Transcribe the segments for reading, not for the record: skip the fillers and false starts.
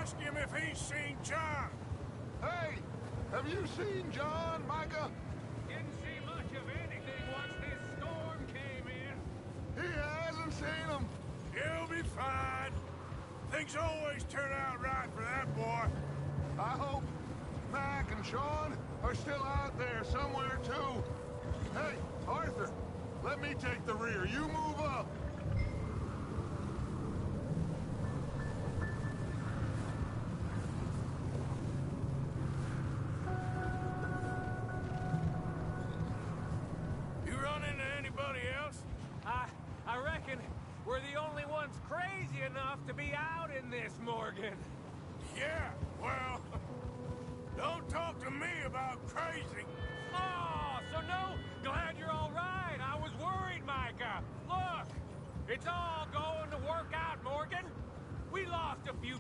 Ask him if he's seen John. Hey, have you seen John, Micah? Didn't see much of anything once this storm came in. He hasn't seen him. He'll be fine. Things always turn out right for that boy. I hope Mac and Sean are still out there somewhere, too. Hey, Arthur, let me take the rear. You move up. You run into anybody else? I reckon we're the only ones crazy enough to be out in this, Morgan. Yeah, well, don't talk to me about crazy. Oh, so no? Glad you're all right. I was worried, Micah. Look, it's all going to work out, Morgan. We lost a few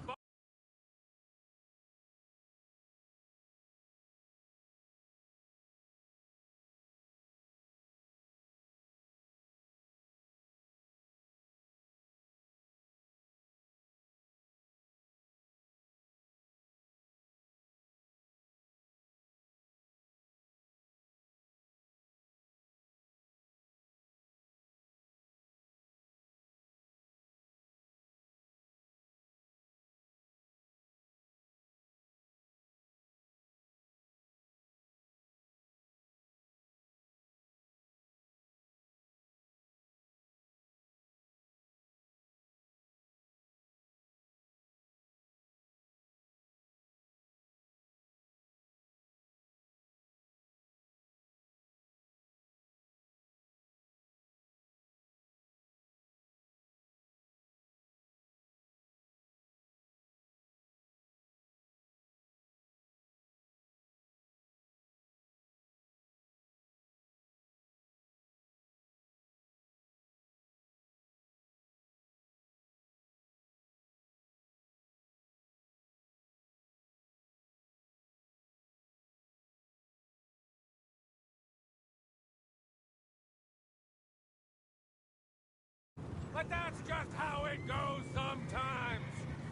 But that's just how it goes sometimes.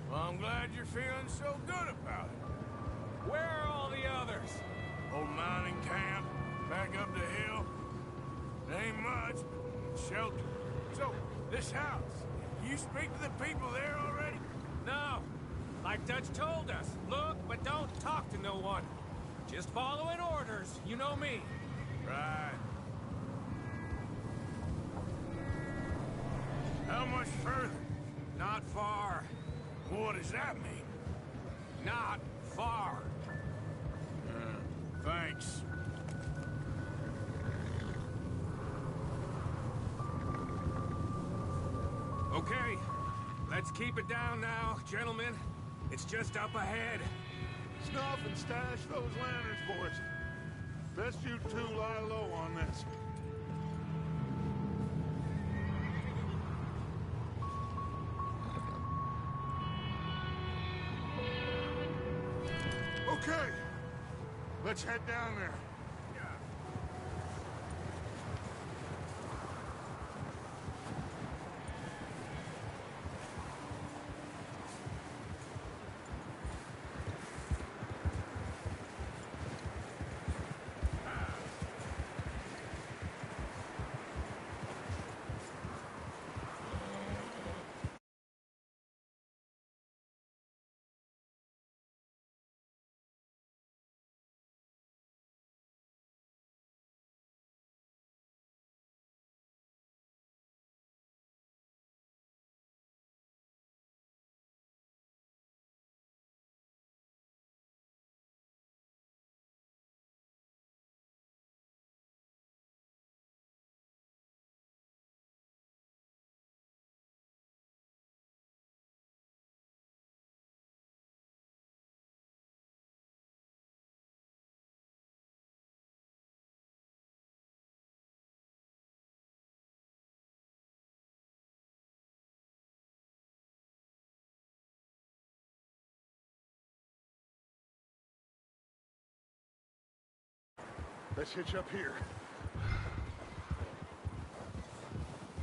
Well, I'm glad you're feeling so good about it. Where are all the others? Old mining camp, back up the hill. Ain't much, but shelter. So, this house, you speak to the people there already? No. Like Dutch told us, look, but don't talk to no one. Just following orders, you know me. Right. How much further? Not far. What does that mean? Not far. Thanks. Okay, let's keep it down now, gentlemen. It's just up ahead. Snuff and stash those lanterns for us. Best you two lie low on this. Okay, let's head down there. Let's hitch up here.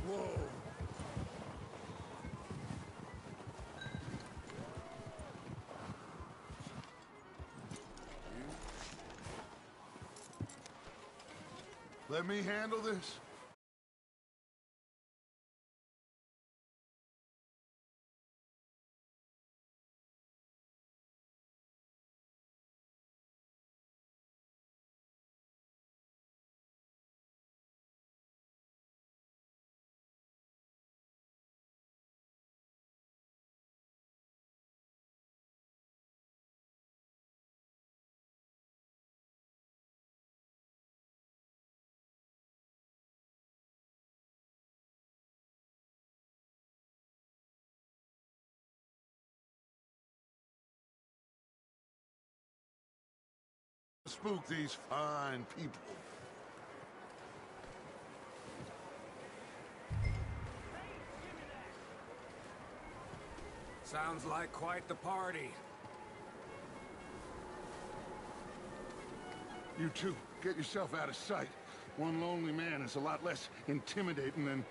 Whoa. Let me handle this. Spook these fine people. Sounds like quite the party. You two, get yourself out of sight. One lonely man is a lot less intimidating than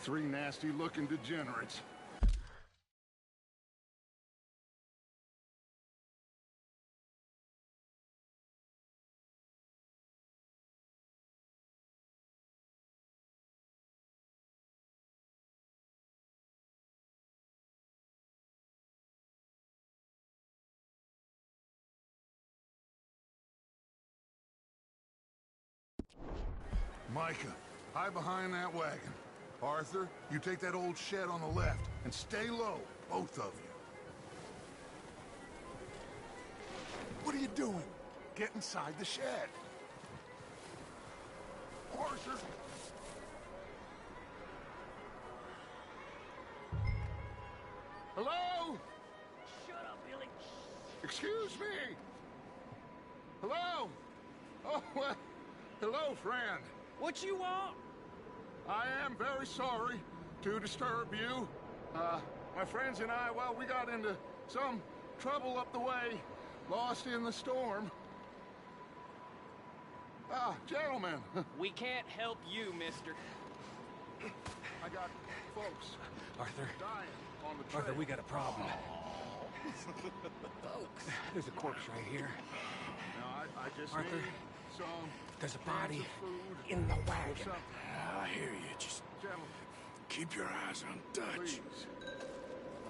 3 nasty-looking degenerates. Micah, hide behind that wagon. Arthur, you take that old shed on the left, and stay low, both of you. What are you doing? Get inside the shed. Arthur! Hello? Shut up, Billy. Excuse me? Hello? Oh, well, hello, friend. What you want? I am very sorry to disturb you. My friends and I, well, we got into some trouble up the way, lost in the storm. Gentlemen. We can't help you, mister. I got folks Arthur. dying on the trail. Arthur, we got a problem. Folks. There's a corpse right here. Now, I just Arthur, need some there's a body cans of food in the or wagon. something. I hear you. Just Gentlemen, keep your eyes on Dutch. please.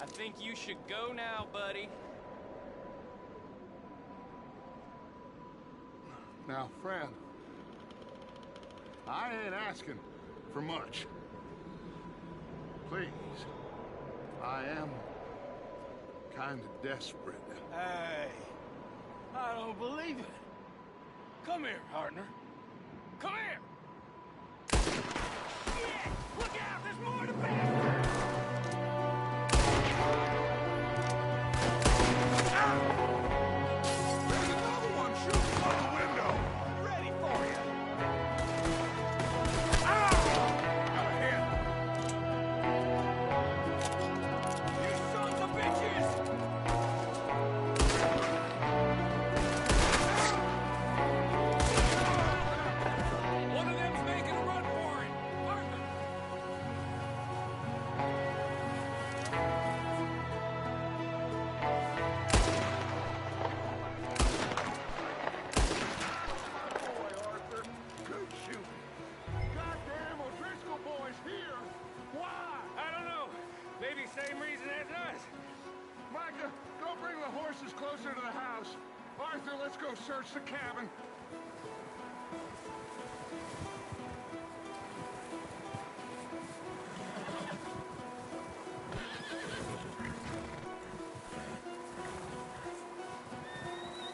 I think you should go now, buddy. Now, friend, I ain't asking for much. Please, I am kind of desperate. Hey, I don't believe it. Come here, partner. Come here. Yeah! Look out! There's more to bear! There's another one shooting out the window. Ready for you! You sons of bitches! One of them's making a run for it! Arthur! Boy, Arthur, good shooting. Goddamn O'Driscoll boys here. Why? I don't know. Maybe same reason as us. Micah, go bring the horses closer to the house. Arthur, let's go search the cabin.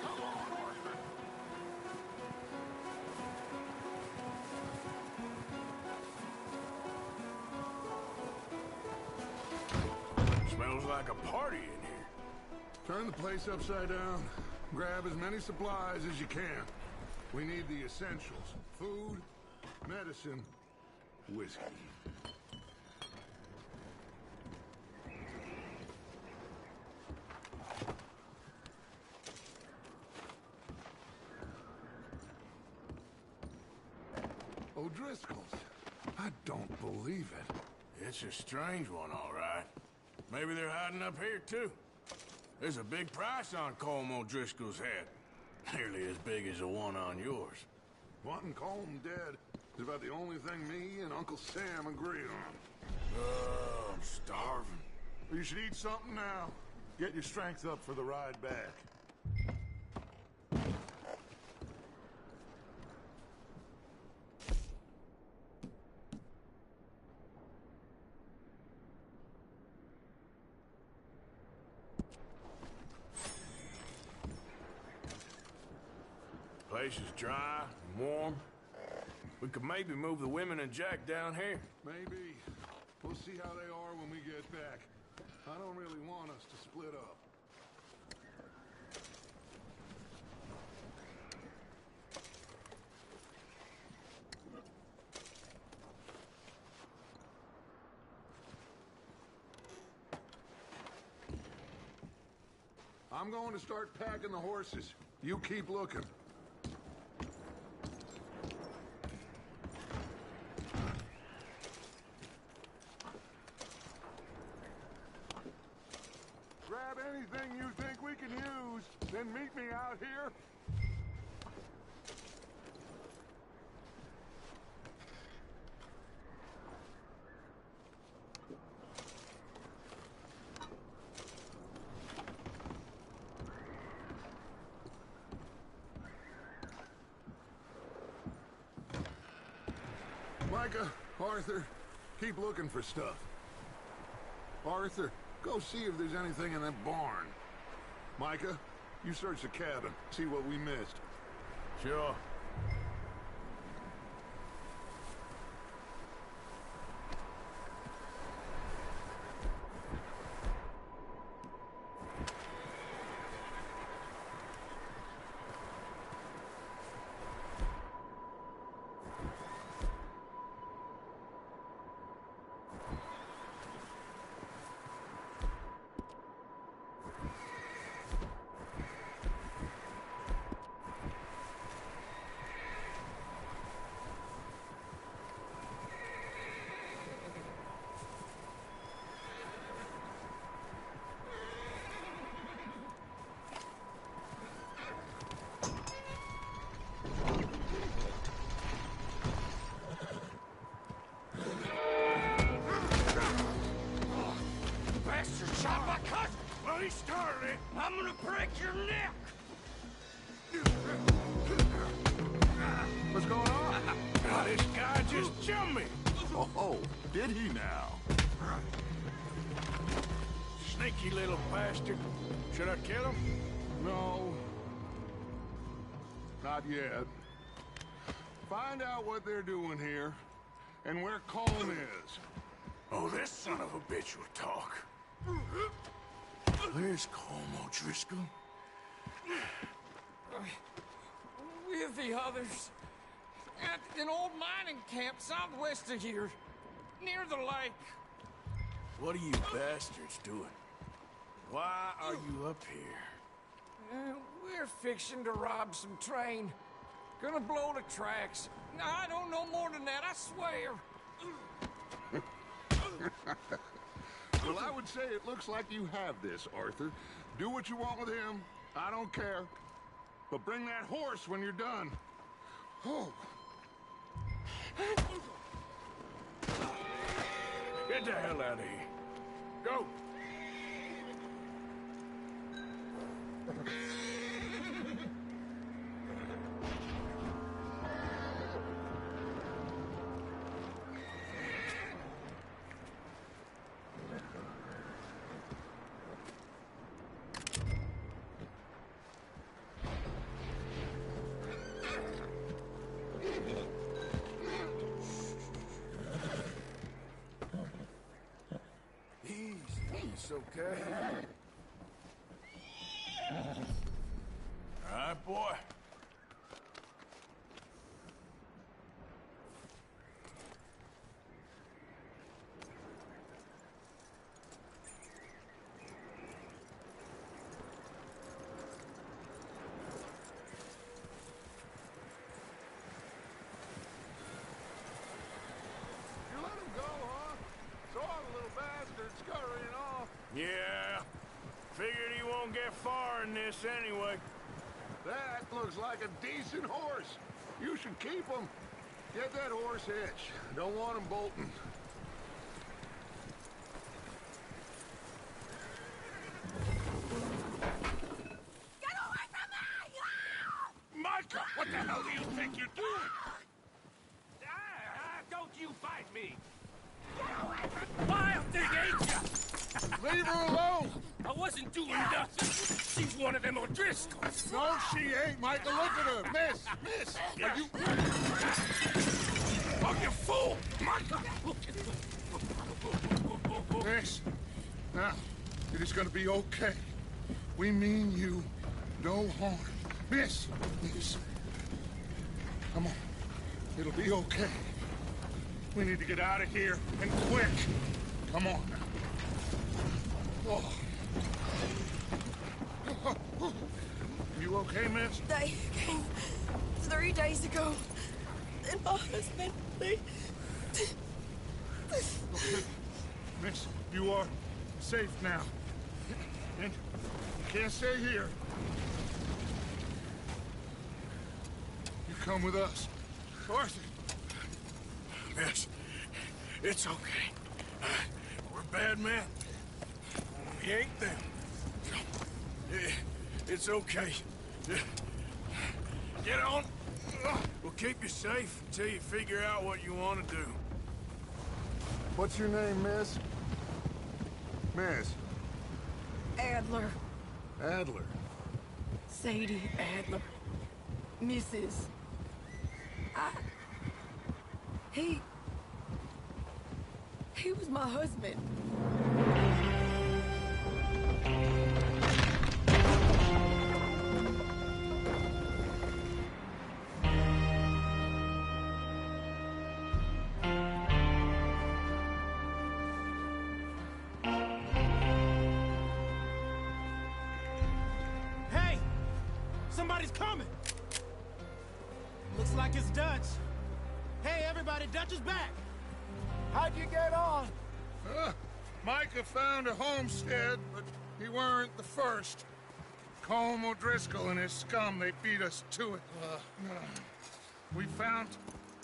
Come on, Arthur. Smells like a party in here. Turn the place upside down. Grab as many supplies as you can. We need the essentials. Food, medicine, whiskey. O'Driscoll's. I don't believe it. It's a strange one, all right. Maybe they're hiding up here, too. There's a big price on Colm O'Driscoll's head. Nearly as big as the one on yours. Wanting Colm dead. It's about the only thing me and Uncle Sam agree on. I'm starving. You should eat something now. Get your strength up for the ride back. Place is dry and warm. We could maybe move the women and Jack down here. Maybe. We'll see how they are when we get back. I don't really want us to split up. I'm going to start packing the horses. You keep looking. Grab anything you think we can use, then meet me out here. Micah, Arthur, keep looking for stuff. Arthur, go see if there's anything in that barn. Micah, you search the cabin, see what we missed. Sure. He started it. I'm gonna break your neck! What's going on? This guy just jumped me. Oh, did he now? Sneaky little bastard. Should I kill him? No. Not yet. Find out what they're doing here, and where Colm is. Oh, this son of a bitch will talk. Where's Colm O'Driscoll? With the others. At an old mining camp southwest of here. Near the lake. What are you bastards doing? Why are you up here? We're fixing to rob some train. Gonna blow the tracks. I don't know more than that, I swear. Well, I would say it looks like you have this, Arthur. Do what you want with him. I don't care. But bring that horse when you're done. Oh. Get the hell out of here. Go. Ease, okay? All right, boy. You let him go, huh? Saw the little bastard scurrying off. Yeah. Figured he won't get far in this anyway. That looks like a decent horse. You should keep him. Get that horse hitched. Don't want him bolting. Get away from me! Micah, what the hell do you think you're doing? Don't you fight me! Wild thing, ain't ya? Leave her alone! I wasn't doing nothing. She's one of them O'Driscolls. No, she ain't, Micah. Look at her. Miss, are you... Oh, you fool! Micah! Miss, now, it is gonna be okay. We mean you no harm. Miss! Come on. It'll be okay. We need to get out of here, and quick. Come on now. Oh. You okay, miss? They came 3 days ago. And my husband, they... Okay. Miss, you are safe now. And you can't stay here. You come with us. Arthur. Miss, it's okay. We're bad men. We ain't them. It's okay. Get on. We'll keep you safe until you figure out what you want to do. What's your name, miss? Miss. Adler. Adler. Sadie Adler. Mrs. He was my husband. Hey! Somebody's coming! Looks like it's Dutch. Hey, everybody, Dutch is back! How'd you get on? Micah found a homestead, but he weren't the first. Colm O'Driscoll and his scum, they beat us to it. We found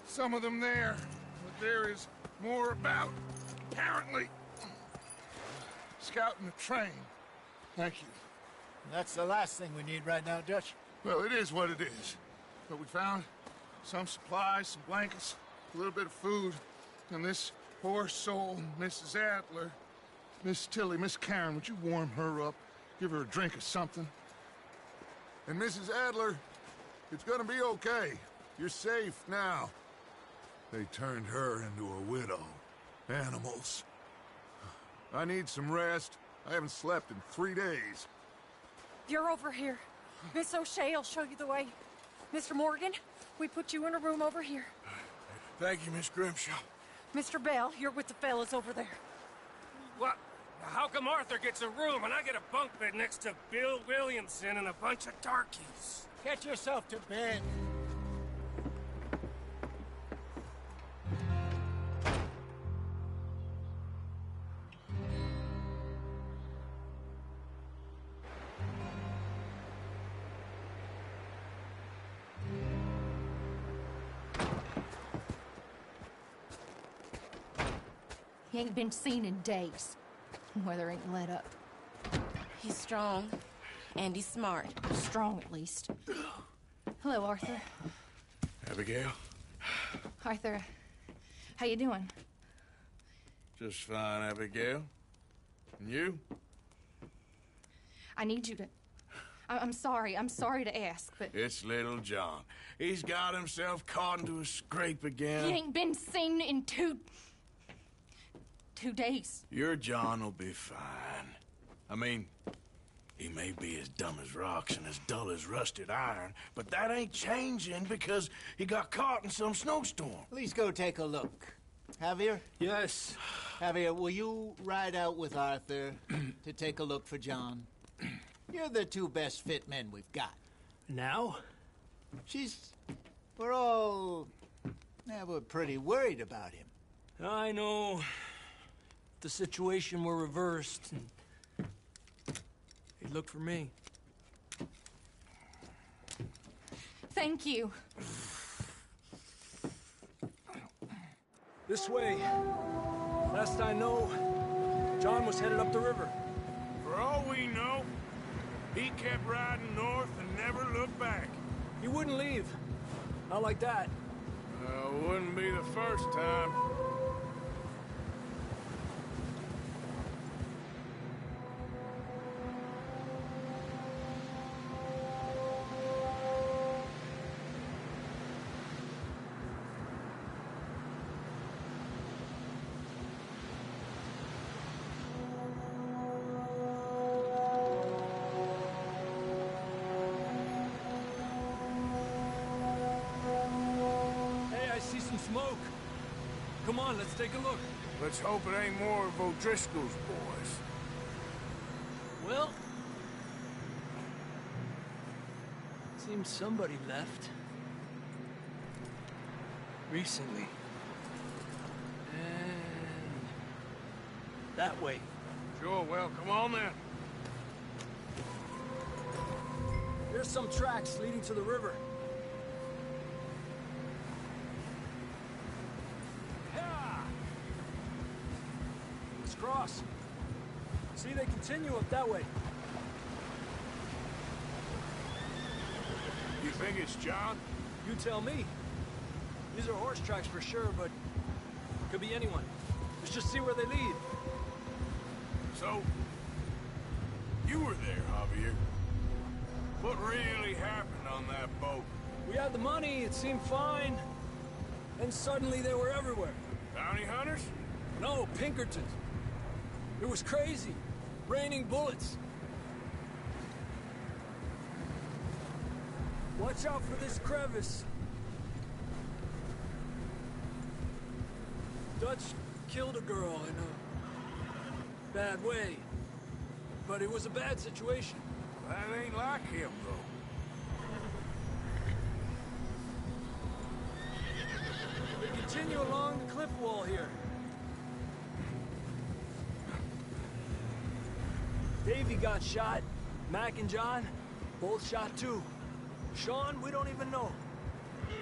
some of them there, but there is more about, apparently. Scouting the train. Thank you. That's the last thing we need right now, Dutch. Well, it is what it is. But we found some supplies, some blankets, a little bit of food, and this poor soul, Mrs. Adler, Miss Tilly, Miss Karen, would you warm her up? Give her a drink or something? And Mrs. Adler, it's gonna be okay. You're safe now. They turned her into a widow. Animals. I need some rest. I haven't slept in 3 days. You're over here. Miss O'Shea will show you the way. Mr. Morgan, we put you in a room over here. Thank you, Miss Grimshaw. Mr. Bell, you're with the fellas over there. What? How come Arthur gets a room and I get a bunk bed next to Bill Williamson and a bunch of darkies? Get yourself to bed. He ain't been seen in days. Weather ain't let up. He's strong. And he's smart. Strong, at least. Hello, Arthur. Abigail? Arthur, how you doing? Just fine, Abigail. And you? I need you to... I'm sorry to ask, but... It's little John. He's got himself caught into a scrape again. He ain't been seen in two days. Your John will be fine. I mean, he may be as dumb as rocks and as dull as rusted iron, but that ain't changing because he got caught in some snowstorm. Please go take a look. Javier? Yes. Javier, will you ride out with Arthur to take a look for John? You're the two best fit men we've got. Now? We're all... Yeah, we're pretty worried about him. I know. If the situation were reversed, and he'd look for me. Thank you. This way. Last I know, John was headed up the river. For all we know, he kept riding north and never looked back. He wouldn't leave. Not like that. Wouldn't be the first time. Smoke. Come on, let's take a look. Let's hope it ain't more of O'Driscoll's boys. Well, seems somebody left. Recently. And that way. Sure, well, come on then. There's some tracks leading to the river. Cross. See, they continue up that way. You think it's John? You tell me. These are horse tracks for sure, but could be anyone. Let's just see where they lead. So, you were there, Javier. What really happened on that boat? We had the money, it seemed fine. And suddenly they were everywhere. Bounty hunters? No, Pinkertons. It was crazy. Raining bullets. Watch out for this crevice. Dutch killed a girl in a bad way. But it was a bad situation. That ain't like him, though. We continue along the cliff wall here. Davey got shot. Mac and John, both shot too. Sean, we don't even know.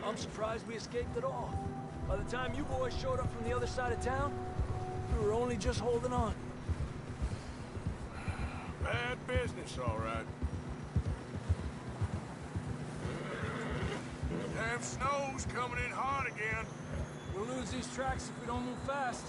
I'm surprised we escaped at all. By the time you boys showed up from the other side of town, we were only just holding on. Bad business, all right. Damn snow's coming in hard again. We'll lose these tracks if we don't move fast.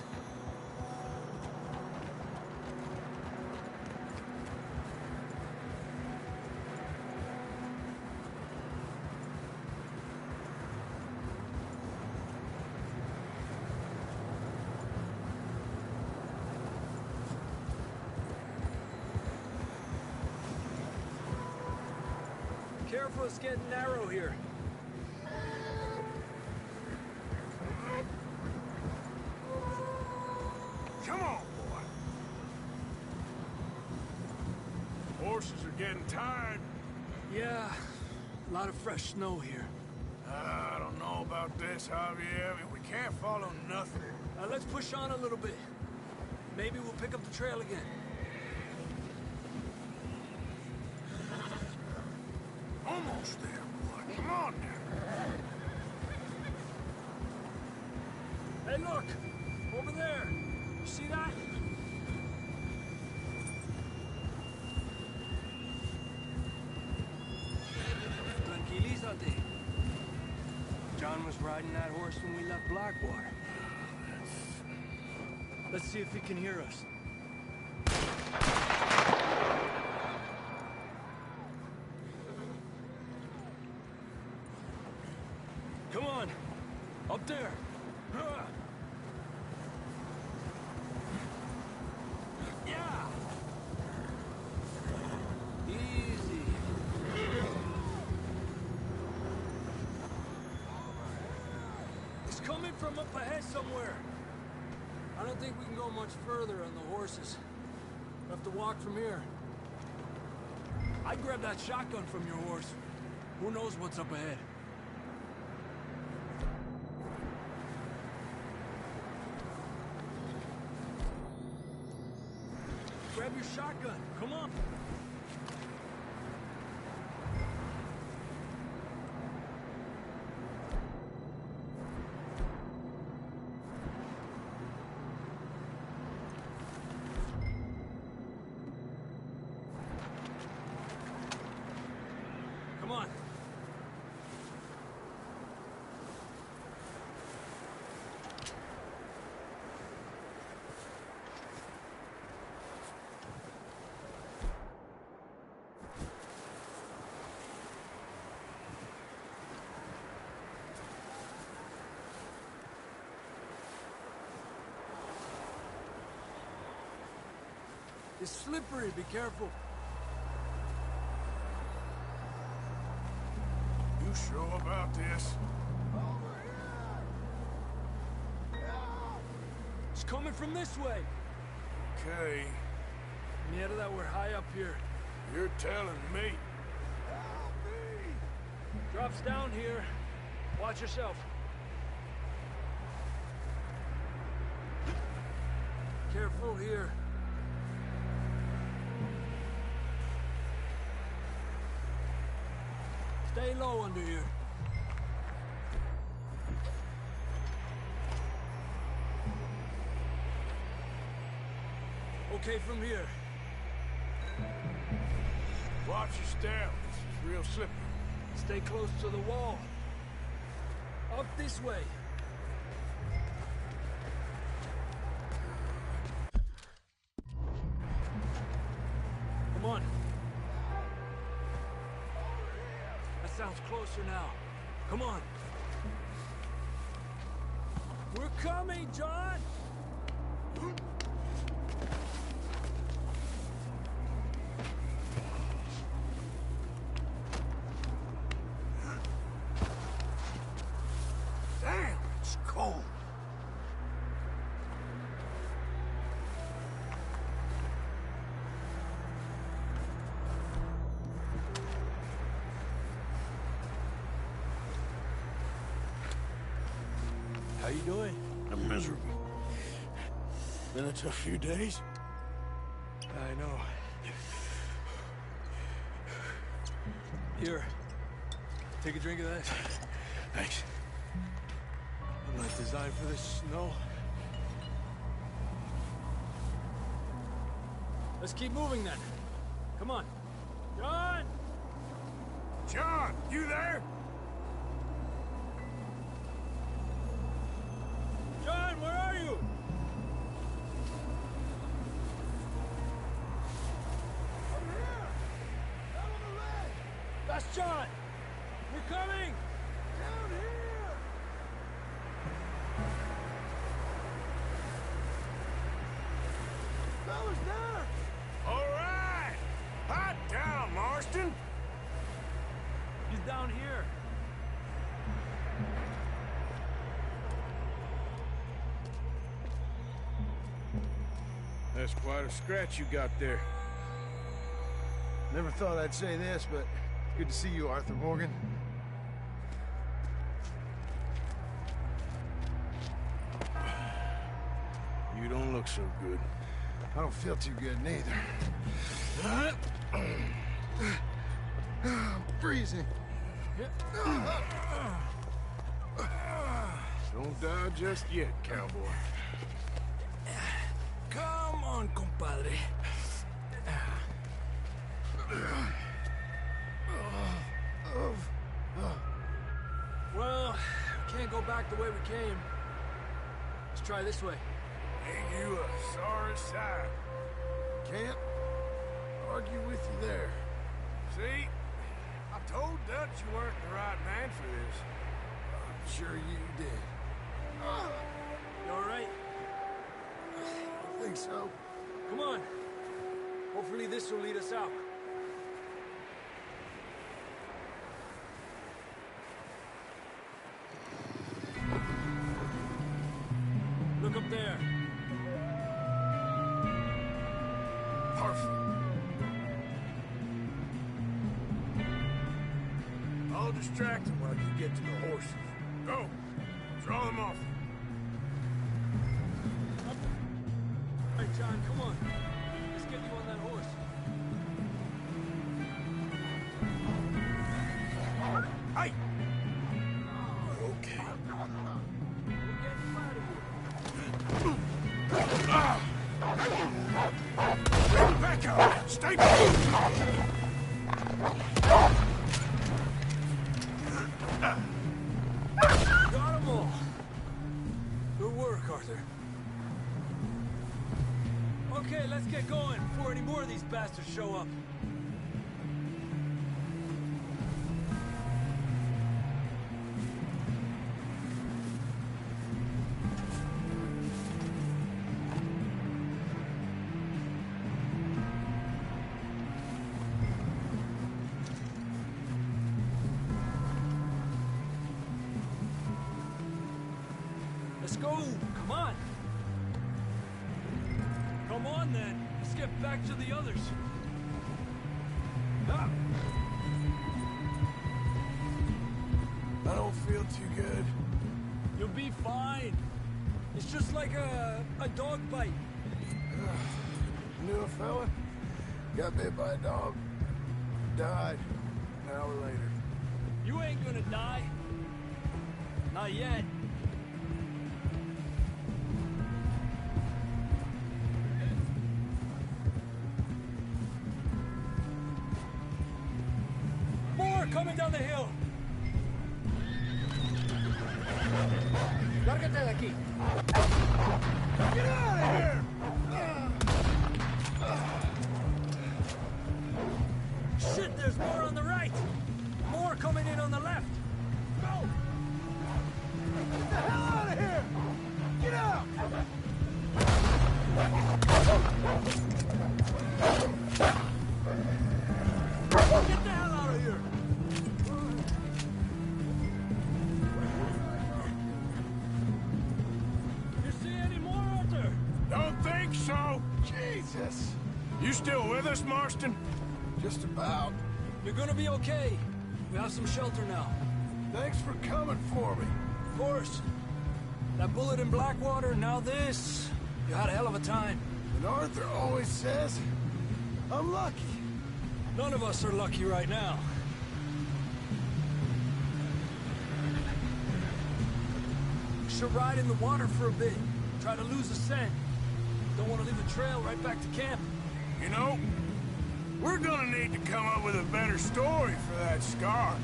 Careful, it's getting narrow here. Come on, boy. Horses are getting tired. Yeah, a lot of fresh snow here. I don't know about this, Javier. I mean, we can't follow nothing. Let's push on a little bit. Maybe we'll pick up the trail again. Almost there, boy. Come on now. Hey, look! Over there! You see that? Tranquilízate. John was riding that horse when we left Blackwater. Let's see if he can hear us. Come on! Up there! Yeah! Easy. It's coming from up ahead somewhere. I don't think we can go much further on the horses. We'll have to walk from here. I'd grab that shotgun from your horse. Who knows what's up ahead? Grab your shotgun. Come on. It's slippery, be careful. You sure about this? It's coming from this way. Okay. Mierda, that we're high up here. You're telling me. Drops down here. Watch yourself. Careful here. Stay low under here. Okay from here. Watch your step. This is real slippery. Stay close to the wall. Up this way. Come on. That sounds closer now. Come on. We're coming, John! Damn, it's cold. How you doing? I'm miserable. Been a tough few days. I know. Here. Take a drink of that. Thanks. I'm not designed for this snow. Let's keep moving then. Come on. John! John, you there? John, where are you? I'm here! Down on the ledge! That's John! We're coming! Down here! Fella's there! All right. Hot down, Marston. He's down here. That's quite a scratch you got there. Never thought I'd say this, but good to see you, Arthur Morgan. You don't look so good. I don't feel too good, neither. I'm freezing. Don't die just yet, cowboy. Come on, compadre. Well, we can't go back the way we came. Let's try this way. Ain't you a sorry sight? Can't argue with you there. See? I told Dutch you weren't the right man for this. I'm sure you did. You all right? I think so. Come on. Hopefully this will lead us out. Look up there. Perfect. I'll distract him while you get to the horses. Go. Draw them off. All right, John, come on. Let's get you on that horse. Hey! Okay. We're getting out of here. Back up! Stay back! Got 'em all. Good work, Arthur. Okay, let's get going before any more of these bastards show up. Let's go! Come on! Come on, then. Let's get back to the others. Ah. I don't feel too good. You'll be fine. It's just like a dog bite. Knew a fella, got bit by a dog, died an hour later. You ain't gonna die. Not yet. More coming down the hill. Lárgate de aquí. Get out of here! Shit, there's more on the right. More coming in on the left. Go! Get the hell out of here! Get out! Get the hell out of here! You see any more, Arthur? Don't think so. Jesus. You still with us, Marston? Just about. You're gonna be okay. We have some shelter now. Thanks for coming for me. Of course. That bullet in Blackwater, now this. You had a hell of a time. And Arthur always says, I'm lucky. None of us are lucky right now. We should ride in the water for a bit. Try to lose the scent. Don't want to leave a trail right back to camp. You know, we're gonna need to come up with a better story for that scar.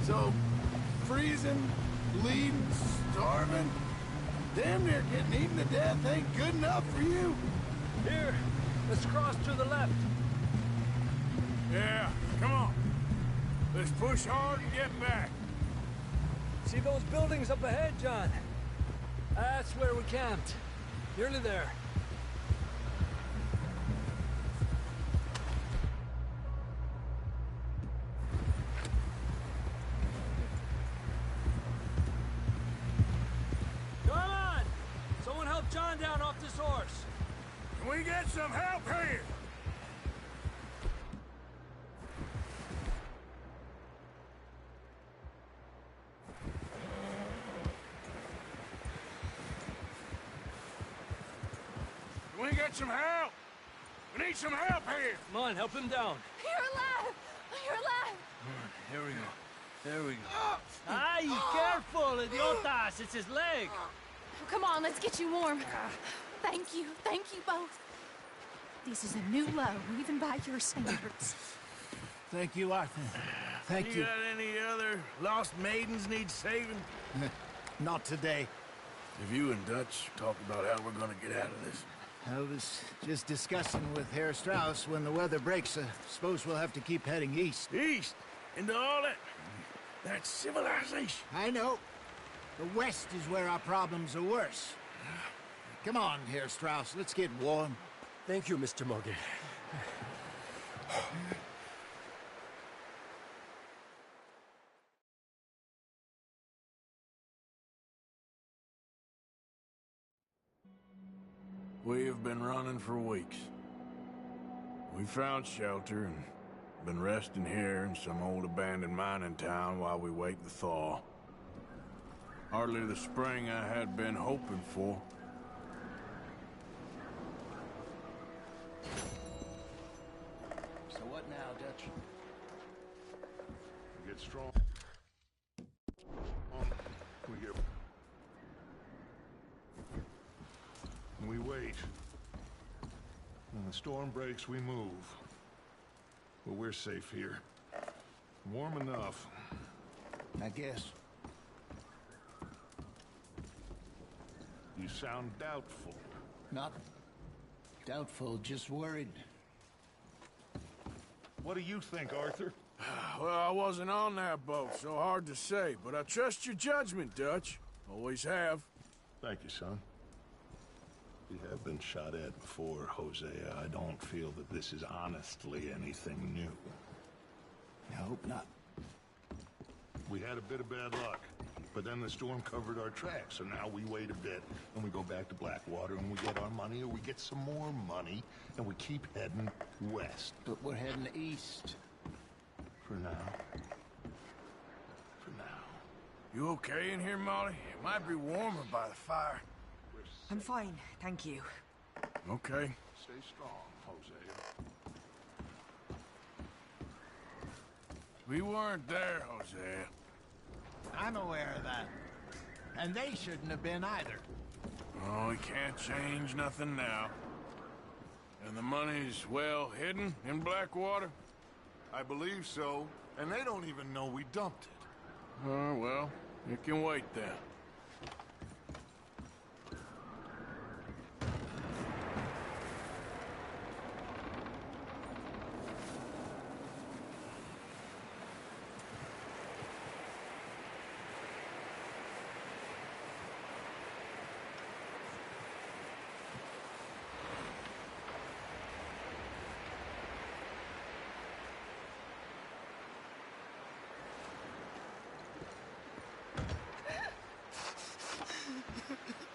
So, freezing, bleeding, starving, damn near getting eaten to death ain't good enough for you? Here, let's cross to the left. Yeah, come on. Let's push hard and get back. See those buildings up ahead, John? That's where we camped. Nearly there. Come on! Someone help John down off this horse. Can we get some help here? Can we get some help? We need some help here. Come on, help him down. You're alive! You're alive! Here we go. There we go. Ay, careful, idiotas! It's his leg! Come on, let's get you warm. Thank you both. This is a new low, even by your standards. Thank you, Arthur. Thank You got any other lost maidens need saving? Not today. Have you and Dutch talked about how we're gonna get out of this? I was just discussing with Herr Strauss when the weather breaks. I suppose we'll have to keep heading east. East? Into all that civilization? I know. The west is where our problems are worse. Come on, Herr Strauss. Let's get warm. Thank you, Mr. Morgan. We have been running for weeks. We found shelter and been resting here in some old abandoned mining town while we wait the thaw. Hardly the spring I had been hoping for. So what now, Dutch? We get strong. We get... We wait. When the storm breaks, we move. But we're safe here. Warm enough. I guess. You sound doubtful. Not doubtful, just worried. What do you think, Arthur? Well, I wasn't on that boat, so hard to say, but I trust your judgment, Dutch. Always have. Thank you, son. We have been shot at before, Hosea. I don't feel that this is honestly anything new. I hope not. We had a bit of bad luck. But then the storm covered our tracks, so now we wait a bit, and we go back to Blackwater, and we get our money, or we get some more money, and we keep heading west. But we're heading east. For now. For now. You okay in here, Molly? It might be warmer by the fire. I'm fine, thank you. Okay. Stay strong, Hosea. We weren't there, Hosea. I'm aware of that. And they shouldn't have been either. Oh, we can't change nothing now. And the money's well hidden in Blackwater? I believe so, and they don't even know we dumped it. Oh, well, it can wait then.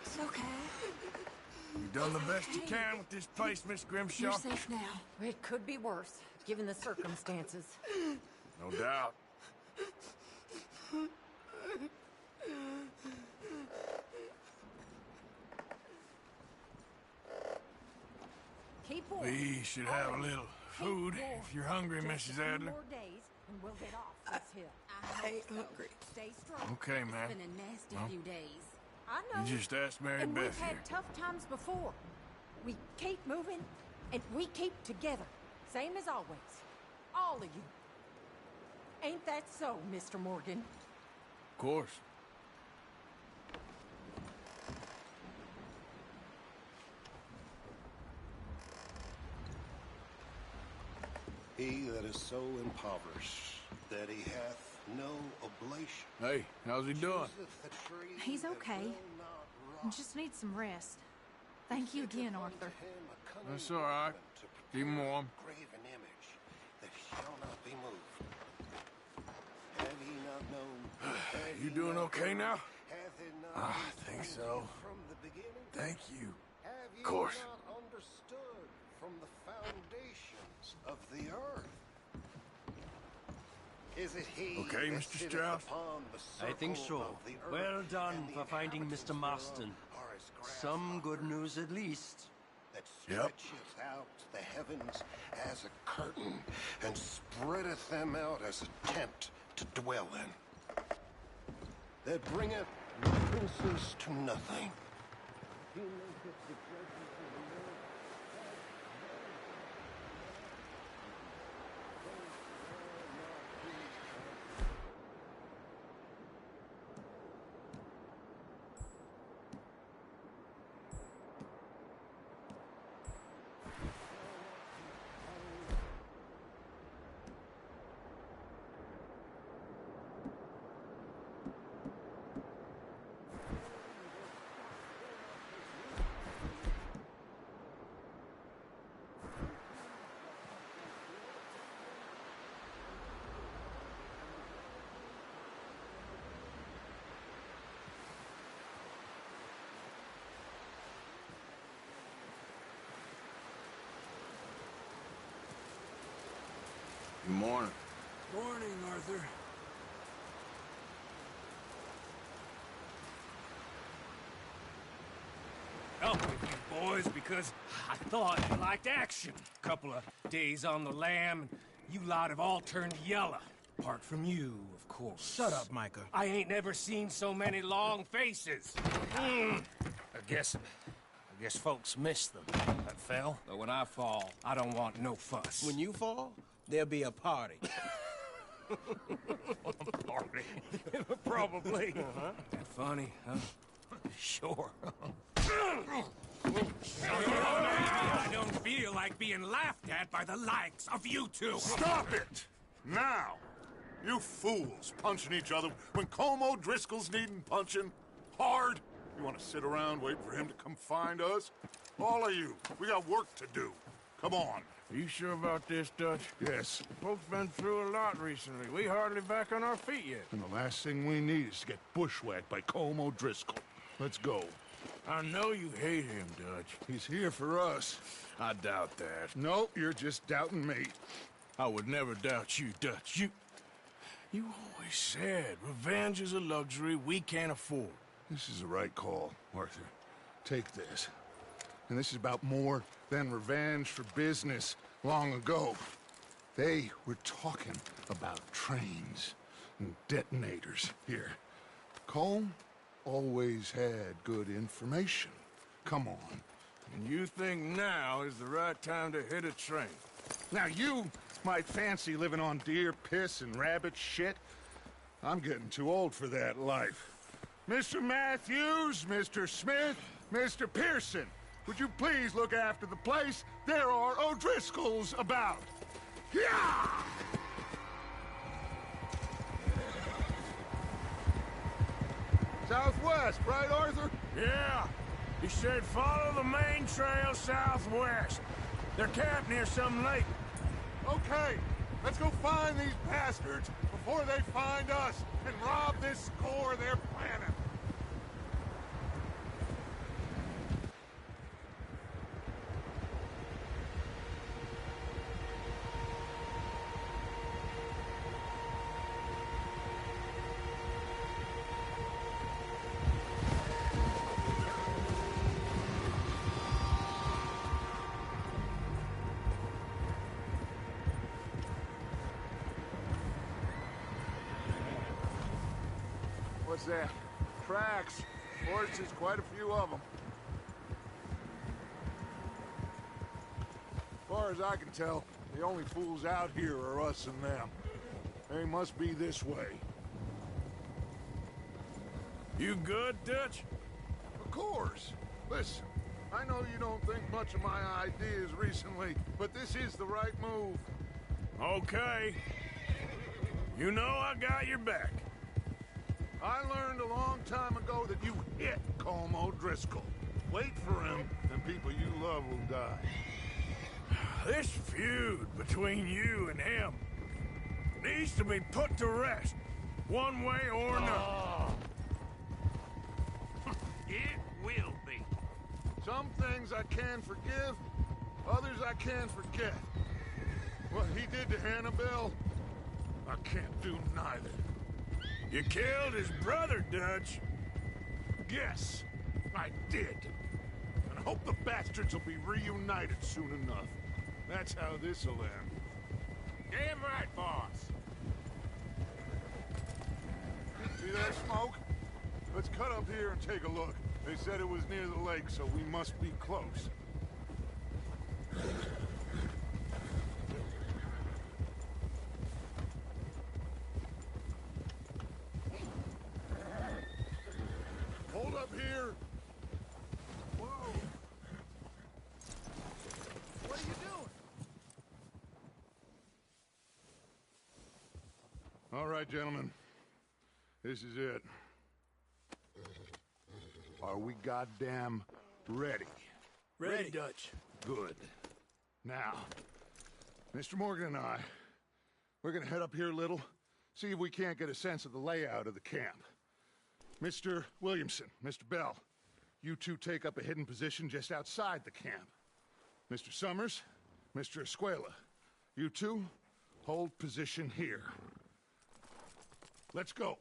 It's okay. You done the best you can with this place, Miss Grimshaw? You're safe now. It could be worse, given the circumstances. No doubt. Keep warm. We should have a little food if you're hungry, Just Mrs. a few Adler. more days, and we'll get off this hill. I ain't hungry. Stay strong. Okay, man. It's been a nasty Well, few days. I know. You just asked Mary And Beth we've here. had tough times before. We keep moving, and we keep together. Same as always. All of you. Ain't that so, Mr. Morgan? Of course. He that is so impoverished that he hath no oblation. Hey, how's he doing? chooseth the tree He's that okay. will not He rot. just needs some rest. Thank you again, Arthur. That's all right. Keep him warm. Graven image that shall not be moved. Have ye not known? Have You ye doing not okay known? now? Hath it not I been think told so. From the beginning? Thank you. Have ye course. not understood from the foundations of the earth? Is it he Okay, that Mr. sitteth Strauss? upon the I think circle so. of the earth, Well done and the for finding inhabitants Mr. Marston. thereof are as Some good grasshoppers, news at least. that Yep. stretcheth out the heavens as a curtain, and spreadeth them out as a tent to dwell in, that bringeth princes to nothing. He maketh the judges of the earth Good morning. Morning, Arthur. Up with you boys because I thought you liked action. Couple of days on the lam, and you lot have all turned yellow. Apart from you, of course. Shut up, Micah. I ain't never seen so many long faces. I guess folks miss them. That fell. But when I fall, I don't want no fuss. When you fall, there'll be a party. Party. Probably. That funny, huh? Sure. I don't feel like being laughed at by the likes of you two. Stop it! Now! You fools punching each other when Como Driscoll's needing punching hard. You want to sit around waiting for him to come find us? All of you, we got work to do. Come on, Are you sure about this, Dutch? Yes. Folks been through a lot recently. We hardly back on our feet yet. And the last thing we need is to get bushwhacked by Colm O'Driscoll. Let's go. I know you hate him, Dutch. He's here for us. I doubt that. No, you're just doubting me. I would never doubt you, Dutch. You always said revenge is a luxury we can't afford. This is the right call, Arthur. Take this. And this is about more than revenge for business long ago. They were talking about trains and detonators here. Colm always had good information. Come on. And you think now is the right time to hit a train? Now you might fancy living on deer piss and rabbit shit. I'm getting too old for that life. Mr. Matthews, Mr. Smith, Mr. Pearson, would you please look after the place? There are O'Driscolls about. Yeah! Southwest, right, Arthur? Yeah. He said follow the main trail southwest. They're camped near some lake. Okay, let's go find these bastards before they find us and rob this score they're planning. What's that? Tracks. Horses, quite a few of them. As far as I can tell, the only fools out here are us and them. They must be this way. You good, Dutch? Of course. Listen, I know you don't think much of my ideas recently, but this is the right move. Okay. You know I got your back. I learned a long time ago that you hit Colm O'Driscoll. Wait for him, and people you love will die. This feud between you and him needs to be put to rest, one way or another. It will be. Some things I can forgive, others I can't forget. What he did to Annabelle, I can't do neither. You killed his brother, Dutch. Yes, I did. And I hope the bastards will be reunited soon enough. That's how this'll end. Damn right, boss. See that smoke? Let's cut up here and take a look. They said it was near the lake, so we must be close. Hold up here. Whoa. What are you doing? All right, gentlemen. This is it. Are we goddamn ready? Ready, Dutch. Good. Now, Mr. Morgan and I, we're gonna head up here a little, see if we can't get a sense of the layout of the camp. Mr. Williamson, Mr. Bell, you two take up a hidden position just outside the camp. Mr. Summers, Mr. Escuela, you two hold position here. Let's go.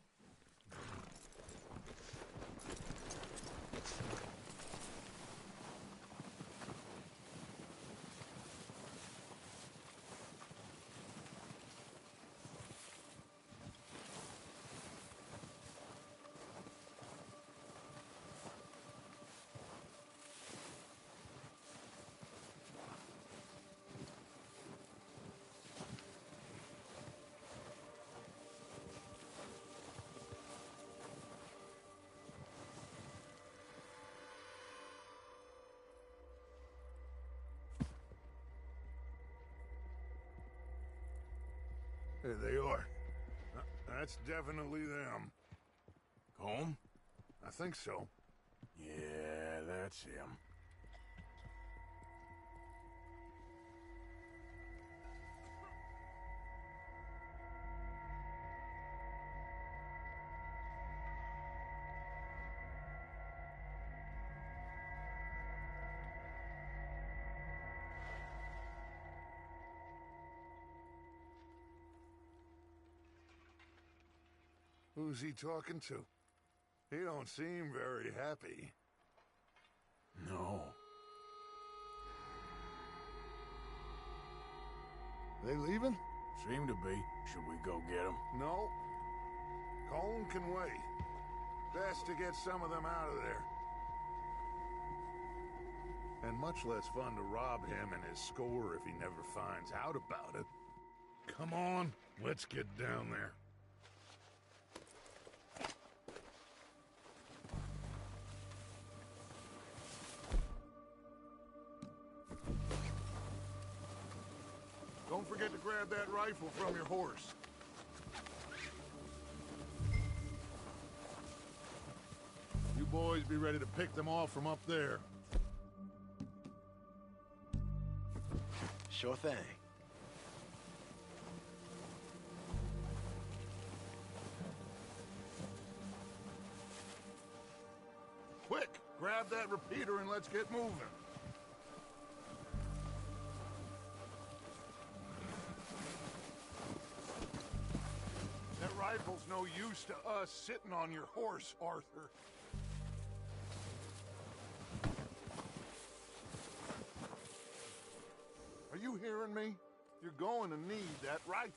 There they are. That's definitely them. Home? I think so. Yeah, that's him. Who's he talking to? He don't seem very happy. No. They leaving? Seem to be. Should we go get them? No. Colin can wait. Best to get some of them out of there. And much less fun to rob him and his score if he never finds out about it. Come on, let's get down there. Don't forget to grab that rifle from your horse. You boys be ready to pick them off from up there. Sure thing. Quick, grab that repeater and let's get moving. That rifle's no use to us sitting on your horse, Arthur. Are you hearing me? You're going to need that rifle.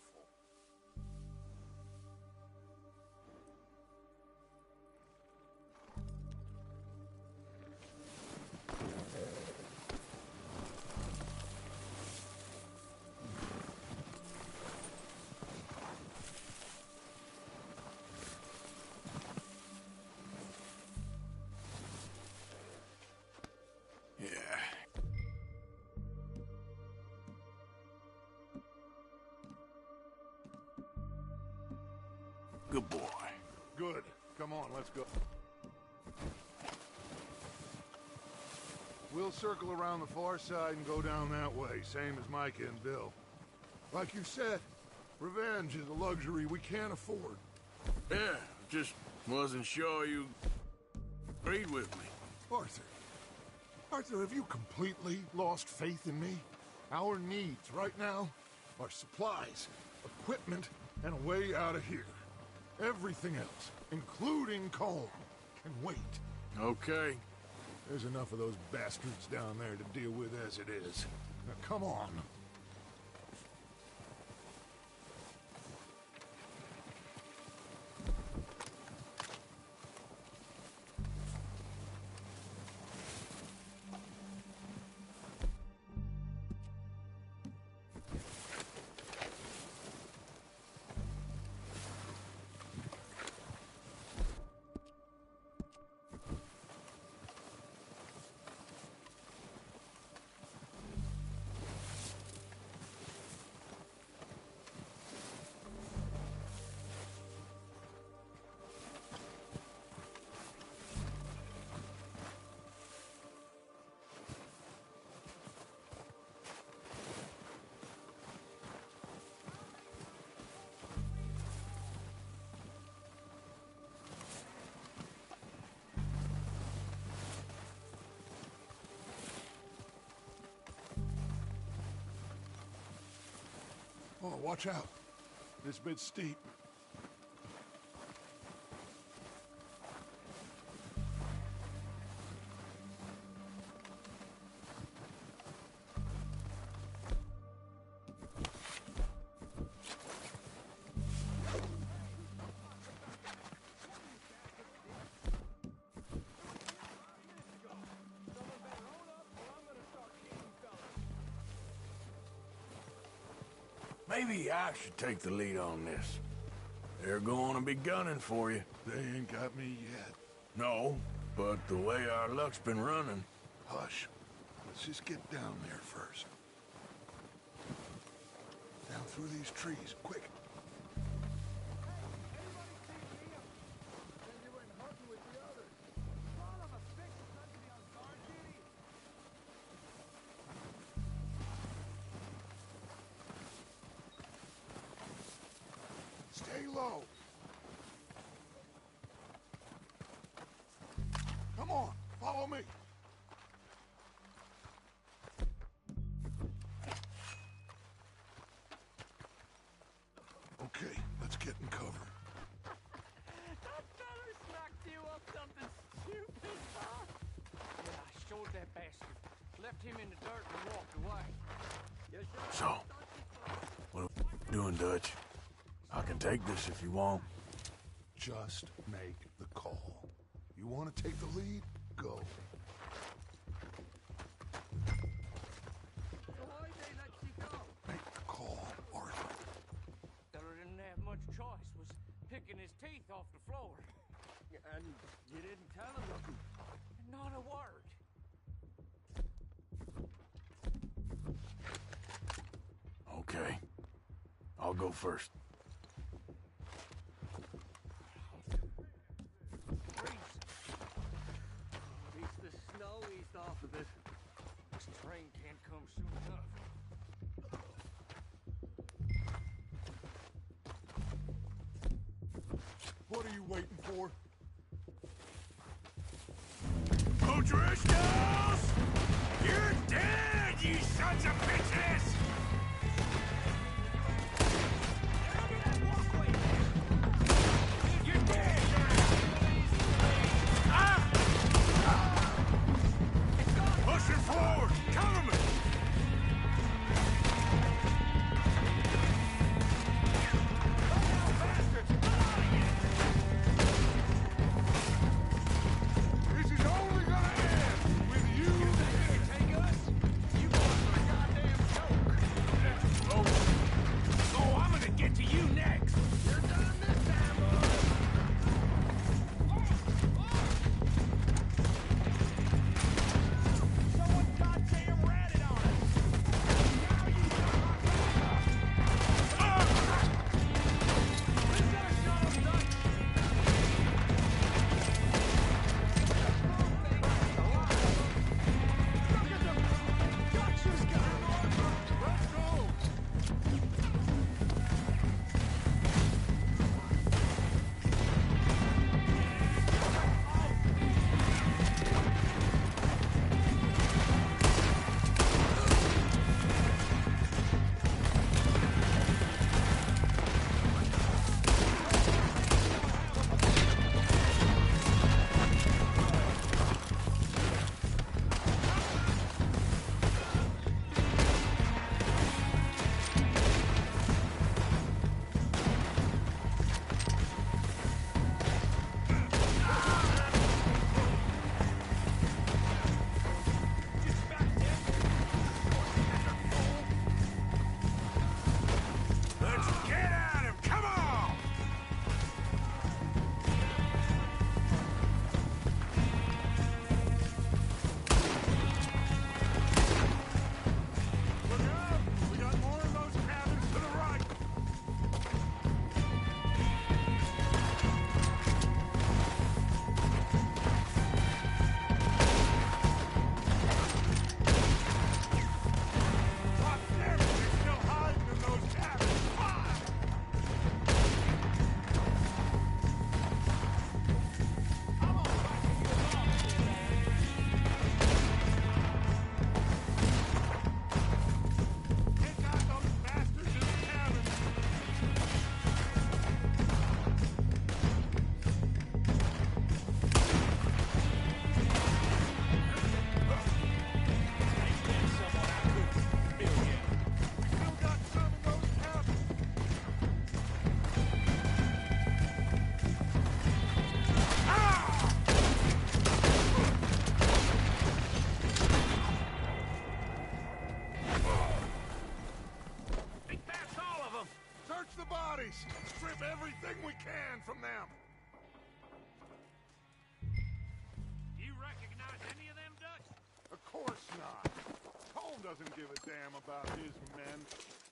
Yeah. Good boy. Good. Come on, let's go. We'll circle around the far side and go down that way, same as Micah and Bill. Like you said, revenge is a luxury we can't afford. Yeah, just wasn't sure you agreed with me. Arthur, have you completely lost faith in me? Our needs right now are supplies, equipment, and a way out of here. Everything else, including Colm, can wait. Okay. There's enough of those bastards down there to deal with as it is. Now, come on. Oh, watch out. This bit's steep. Maybe I should take the lead on this. They're going to be gunning for you. They ain't got me yet. No, but the way our luck's been running... Hush. Let's just get down there first. Down through these trees, quick. Stay low. Come on, follow me. Okay, let's get in cover. that bastard. Left him in the dirt and walked away. So, what are we doing, Dutch? I can take this if you want. Just make the call. You want to take the lead? Go. So why they let you go? Make the call, Arthur. Feller didn't have much choice. Was picking his teeth off the floor. And you didn't tell him nothing. Not a word. Okay. I'll go first. At least the snow eased off a bit. This train can't come soon enough. What are you waiting for? O'Driscolls! You're dead, you sons of bitches! You're dead! Pushing forward! Cover me! This is only gonna end with you. Take us? You boys are a goddamn joke. Oh, I'm gonna get to you next! You're done this time, Someone goddamn ratted on us! Now you Let's go. Let's get at him! Come on! Look out! We got more of those cabins to the right. God damn it! They're still hiding in those cabins. Fire! Take out those bastards in the cabins. We still got some of those cabins. Think that's all of them! Search the bodies. Strip everything we can from them. You recognize any of them, Dutch? Of course not. Cole doesn't give a damn about his men.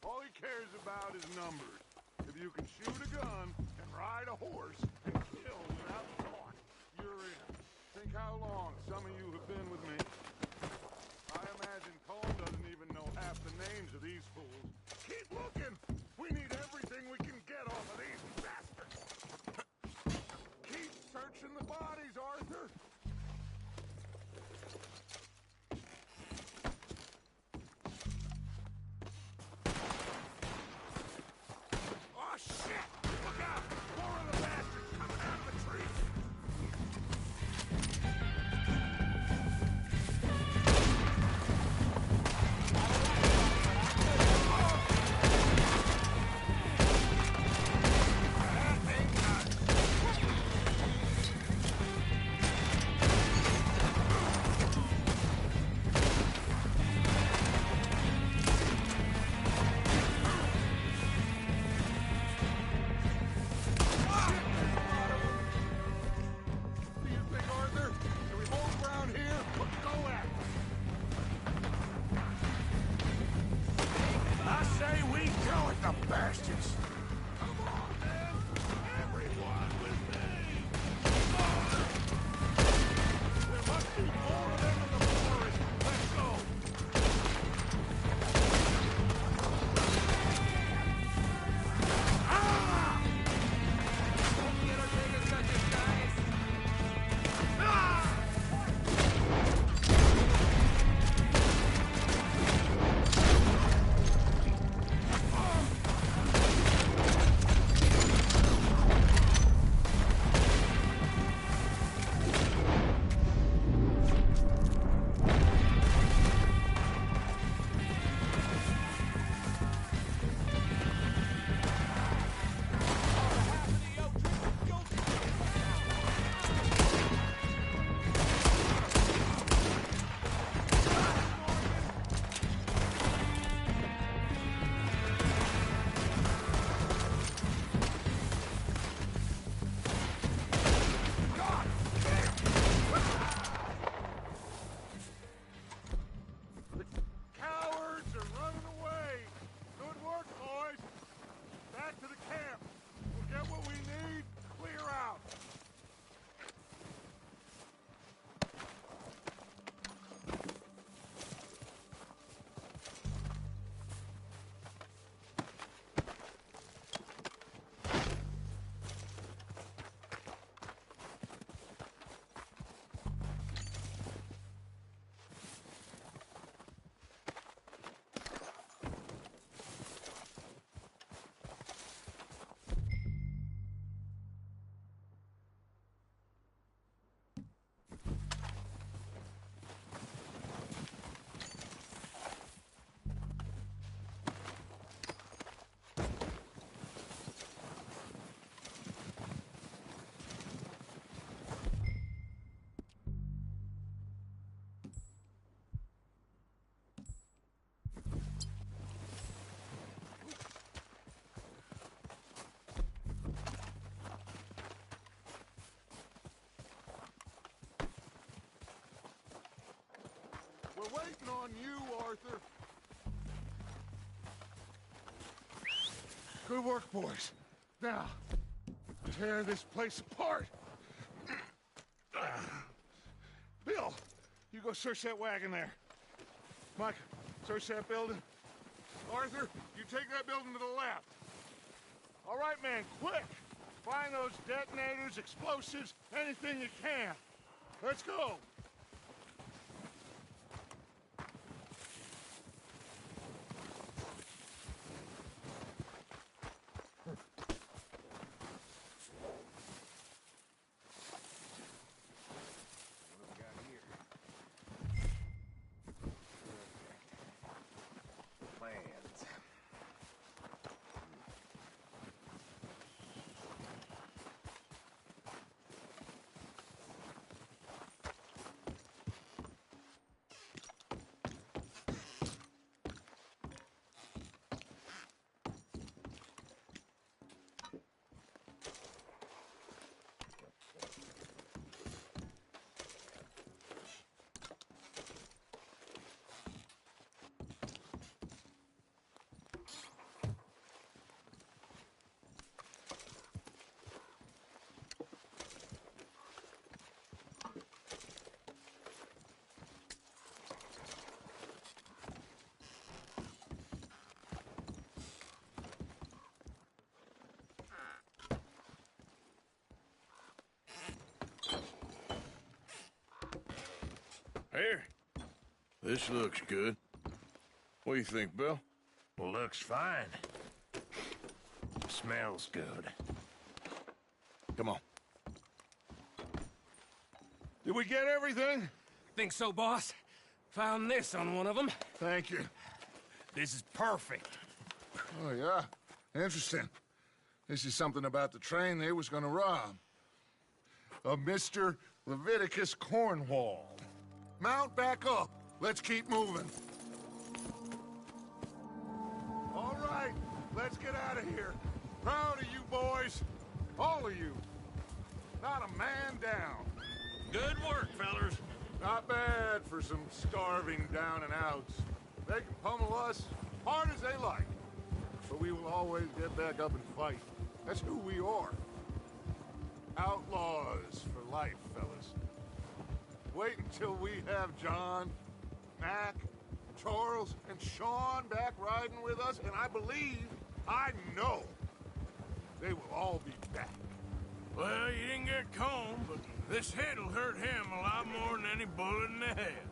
All he cares about is numbers. If you can shoot a gun and ride a horse and kill without thought, you're in. Think how long some of you have been with me. I imagine Cole doesn't even know half the names of these fools. Keep looking! We need everything we can get off of these bastards! Keep searching the bodies, Arthur! Oh, shit! Look out! More of the bastards coming out of the trees! bastards! Come on, man! Everyone with me! There must be more of them in the forest. Let's go! Ah! Don't get our biggest touches, guys! Ah! Cowards are running away! Good work, boys! Back to the camp! We'll get what we need, clear out! We're waiting on you, Arthur. Good work, boys. Now, tear this place apart. Bill, you go search that wagon there. Mike, search that building. Arthur, you take that building to the left. All right, man, quick. Find those detonators, explosives, anything you can. Let's go. Here. This looks good. What do you think, Bill? Looks fine. Smells good. Come on. Did we get everything? Think so, boss? Found this on one of them. Thank you. This is perfect. Oh, yeah? Interesting. This is something about the train they was gonna rob. Of Mr. Leviticus Cornwall. Mount back up. Let's keep moving. All right, let's get out of here. Proud of you boys. All of you. Not a man down. Good work, fellers. Not bad for some starving down and outs. They can pummel us hard as they like. but we will always get back up and fight. That's who we are. Outlaws for life, fellas. Wait until we have John, Mac, Charles, and Sean back riding with us, and I know, they will all be back. Well, you didn't get Combe, but this hit'll hurt him a lot more than any bullet in the head.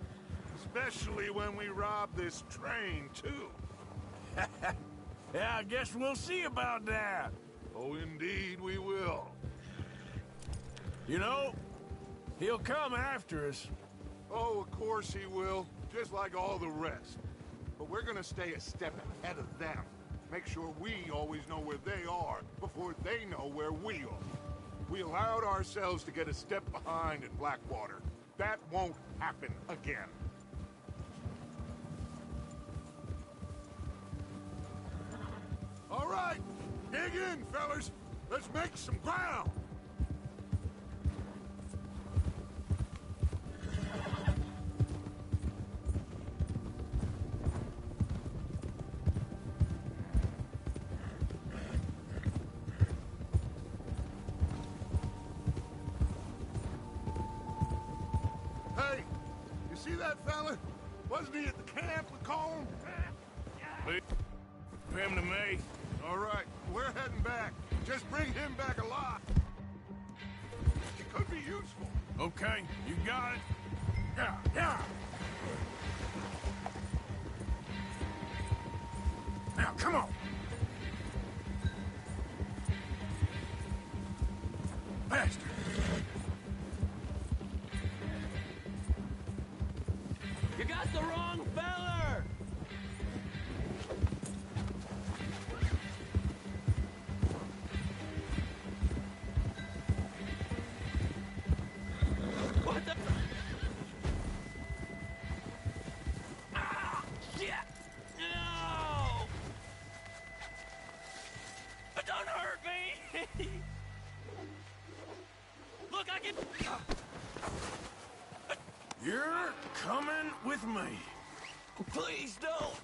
Especially when we rob this train, too. Yeah, I guess we'll see about that. Oh, indeed we will. You know, he'll come after us. Oh, of course he will, just like all the rest. But we're gonna stay a step ahead of them. Make sure we always know where they are before they know where we are. We allowed ourselves to get a step behind in Blackwater. That won't happen again. All right, dig in, fellas. Let's make some ground. Hey, you see that fella? Wasn't he at the camp with Colm? Leave him to me. All right, we're heading back. Just bring him back alive. It could be useful. Okay, you got it. Yeah. Now, come on. Faster. You got the wrong feller! What the... Ah! Shit! No! Don't hurt me! Look, I can... You're coming with me. Please don't!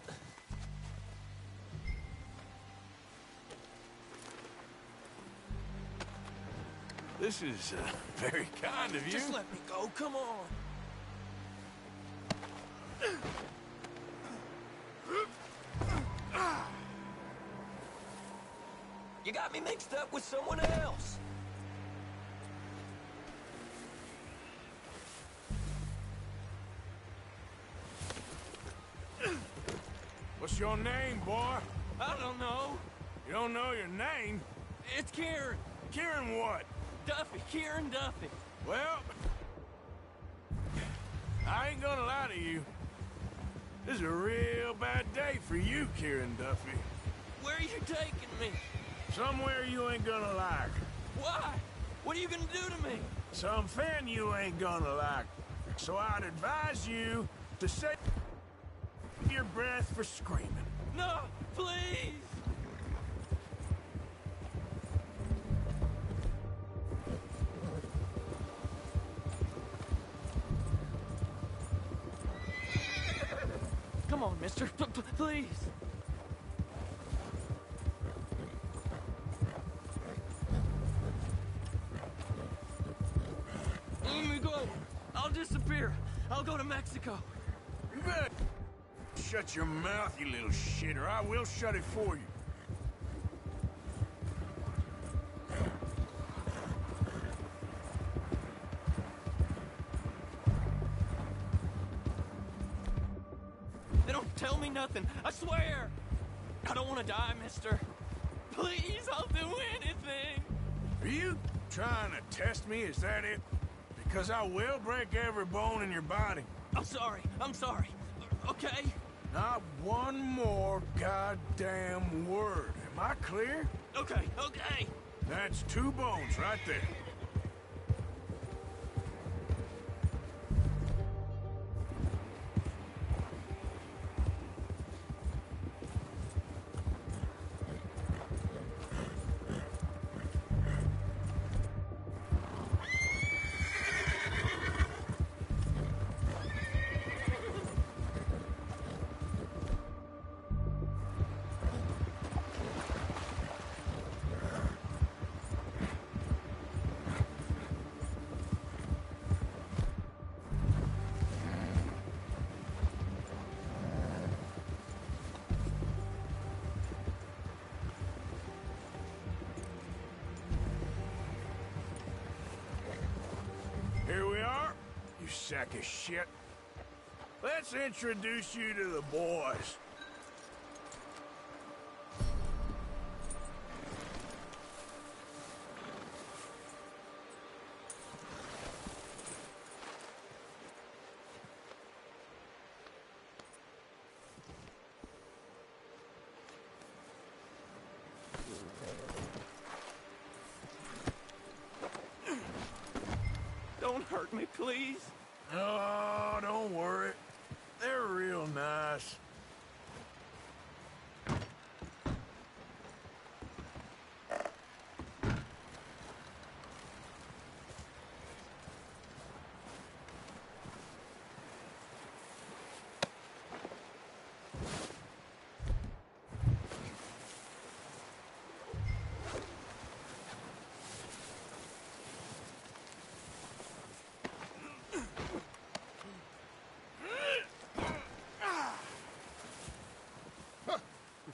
This is very kind of you. Just let me go, come on! You got me mixed up with someone else! What's your name, boy? I don't know. You don't know your name? It's Kieran. Kieran what? Duffy. Kieran Duffy. Well, I ain't gonna lie to you. This is a real bad day for you, Kieran Duffy. Where are you taking me? Somewhere you ain't gonna like. Why? What are you gonna do to me? Something you ain't gonna like. So I'd advise you to save your breath for screaming. No, please! Come on, mister. Please. Let me go. I'll disappear. I'll go to Mexico. You better shut your mouth, you little shit, or I will shut it for you. They don't tell me nothing. I swear. I don't want to die, mister. Please, I'll do anything. Are you trying to test me? Is that it? Because I will break every bone in your body. I'm sorry. I'm sorry. Okay? Not one more goddamn word. Am I clear? Okay, okay. That's 2 bones right there. Here we are, you sack of shit. Let's introduce you to the boys. Don't hurt me, please. Oh, don't worry. They're real nice.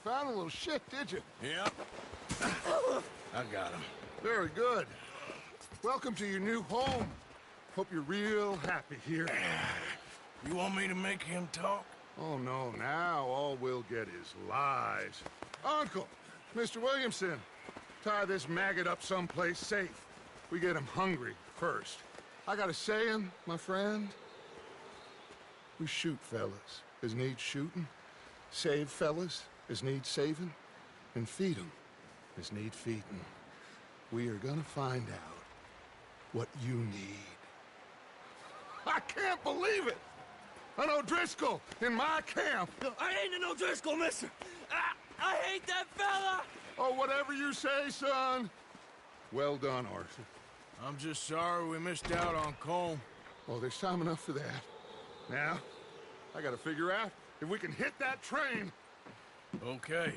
Found a little shit, did you? Yep. I got him. Very good. Welcome to your new home. Hope you're real happy here. You want me to make him talk? Oh, no. Now all we'll get is lies. Uncle, Mr. Williamson, tie this maggot up someplace safe. We get him hungry first. I got a saying, my friend. We shoot fellas as need shooting, save fellas as need saving, and feed 'em as need feeding. We are gonna find out what you need. I can't believe it! An O'Driscoll in my camp! I ain't an O'Driscoll, mister! I hate that fella! Oh, whatever you say, son. Well done, Arthur. I'm just sorry we missed out on Colm. Oh, there's time enough for that. Now, I gotta figure out if we can hit that train. Okay.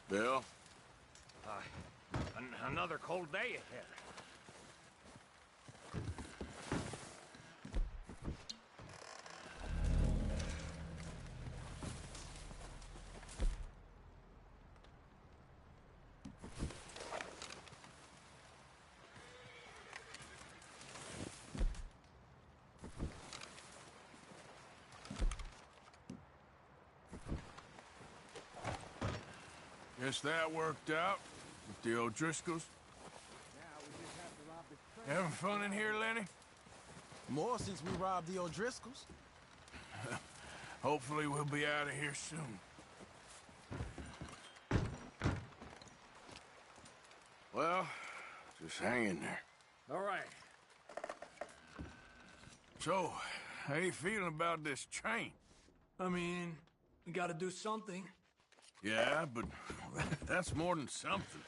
Bill? Another cold day ahead. Guess that worked out with the O'Driscolls. Having fun in here, Lenny? More since we robbed the O'Driscolls. Hopefully we'll be out of here soon. Well, just hang in there. All right. So, how you feeling about this train? I mean, we gotta do something. Yeah, but that's more than something.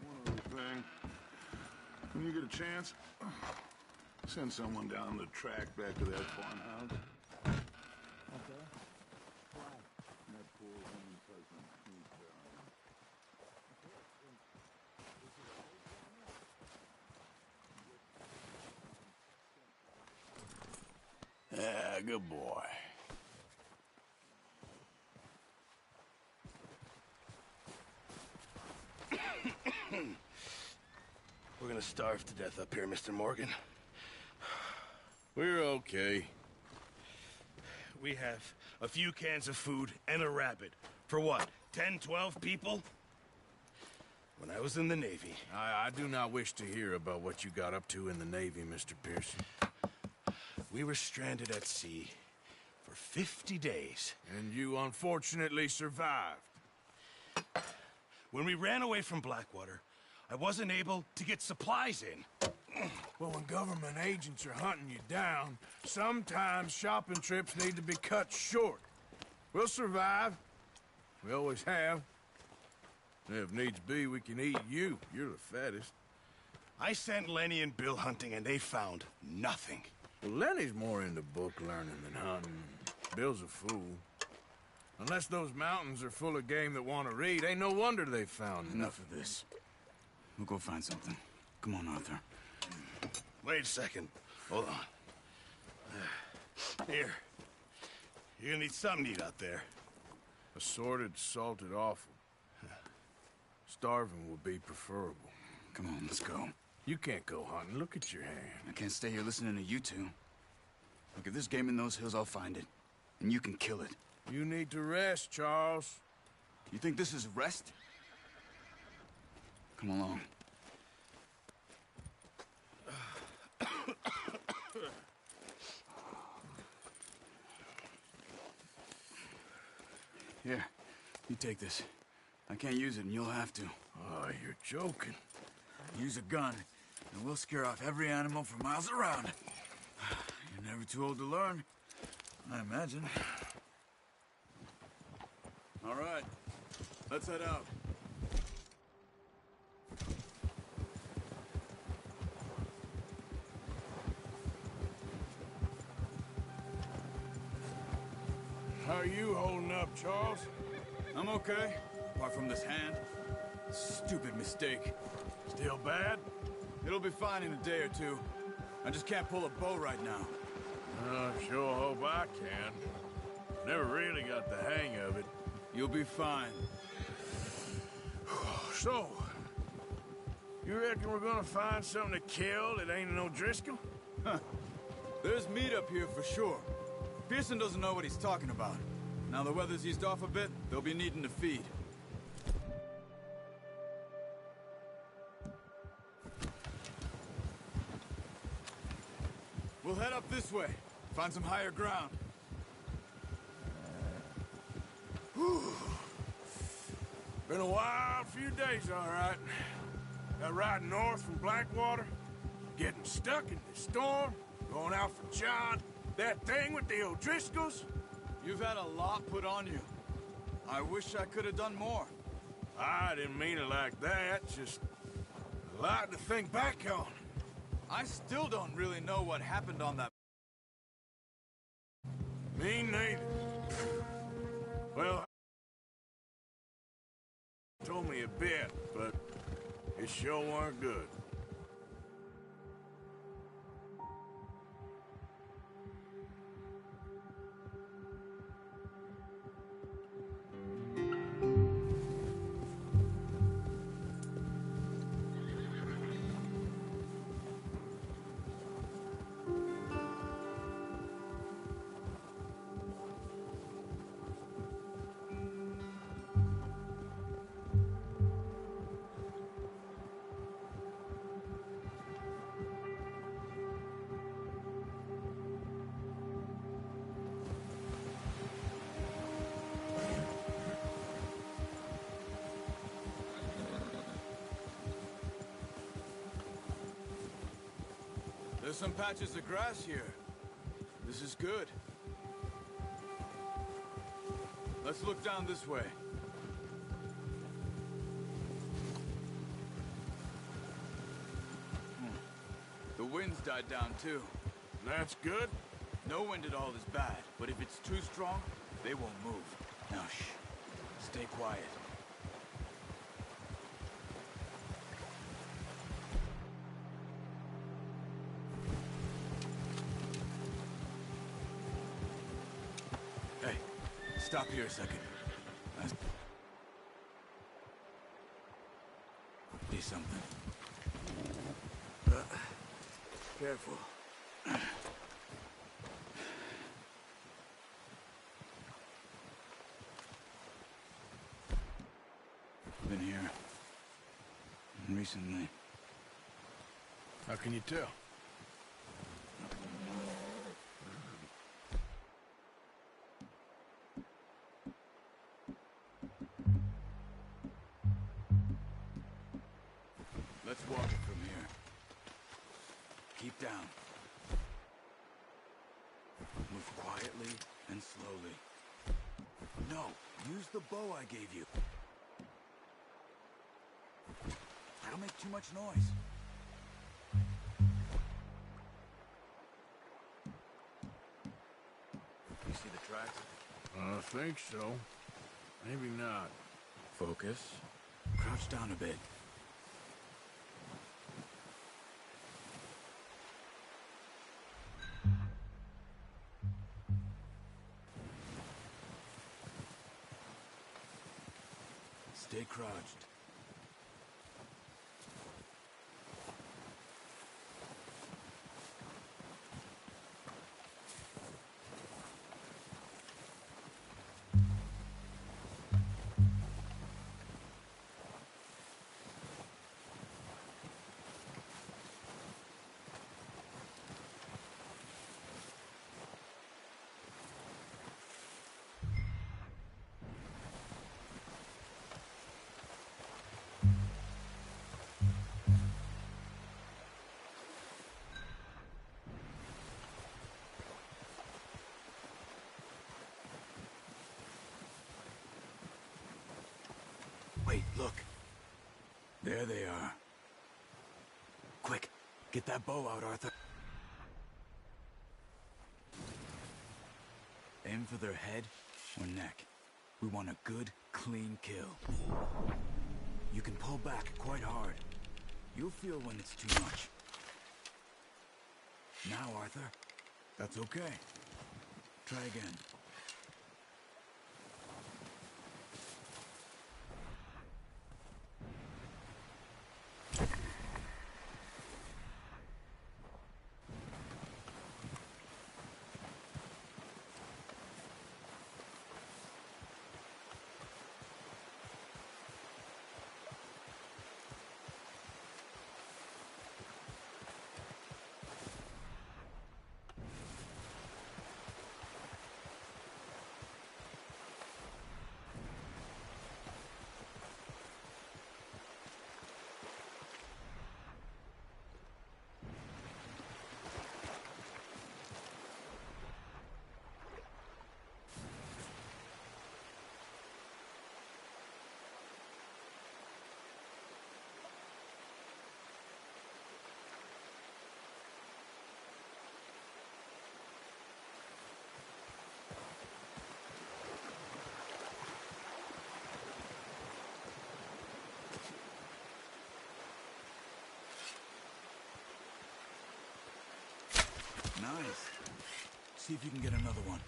One other thing. When you get a chance, send someone down the track back to that farmhouse. Okay. That poor woman's husband. Yeah, good boy. We're gonna starve to death up here, Mr. Morgan. We're okay. We have a few cans of food and a rabbit. For what, 10, 12 people? When I was in the Navy... I do not wish to hear about what you got up to in the Navy, Mr. Pearson. We were stranded at sea for 50 days. And you unfortunately survived. When we ran away from Blackwater, I wasn't able to get supplies in. Well, when government agents are hunting you down, sometimes shopping trips need to be cut short. We'll survive. We always have. If needs be, we can eat you. You're the fattest. I sent Lenny and Bill hunting, and they found nothing. Well, Lenny's more into book learning than hunting. Bill's a fool. Unless those mountains are full of game that want to read, ain't no wonder they found Enough of this. We'll go find something. Come on, Arthur. Wait a second. Hold on. Here. You're gonna need something to eat out there. Assorted, salted offal. Starving would be preferable. Come on, let's go. You can't go hunting. Look at your hand. I can't stay here listening to you two. Look, if there's game in those hills, I'll find it. And you can kill it. You need to rest, Charles. You think this is rest? Come along. Here, you take this. I can't use it, and you'll have to. Oh, you're joking. Use a gun, and we'll scare off every animal for miles around. You're never too old to learn, I imagine. All right, let's head out. How are you holding up, Charles? I'm okay, apart from this hand. Stupid mistake. Still bad? It'll be fine in a day or two. I just can't pull a bow right now. I sure hope I can. Never really got the hang of it. You'll be fine. So, you reckon we're gonna find something to kill that ain't no Driscoll? Huh. There's meat up here for sure. Pearson doesn't know what he's talking about. Now the weather's eased off a bit, they'll be needing to feed. We'll head up this way. Find some higher ground. Whew. Been a wild few days, all right. That ride north from Blackwater, getting stuck in the storm, going out for John, that thing with the O'Driscolls. You've had a lot put on you. I wish I could have done more. I didn't mean it like that, just a lot to think back on. I still don't really know what happened on that. Me neither. Well, told me a bit, but it sure weren't good. There's some patches of grass here. This is good. Let's look down this way. The wind's died down too. That's good. No wind at all is bad, but if it's too strong, they won't move. Now shh. Stay quiet. Hey, stop here a second. See something. Careful. Been here recently. How can you tell? Let's walk it from here. Keep down. Move quietly and slowly. No, use the bow I gave you. That'll make too much noise. You see the tracks? I think so. Maybe not. Focus. Crouch down a bit. Stay crouched. Wait, look. There they are. Quick, get that bow out, Arthur. Aim for their head or neck. We want a good, clean kill. You can pull back quite hard. You'll feel when it's too much. Now, Arthur, that's okay. Try again. Nice. See if you can get another one.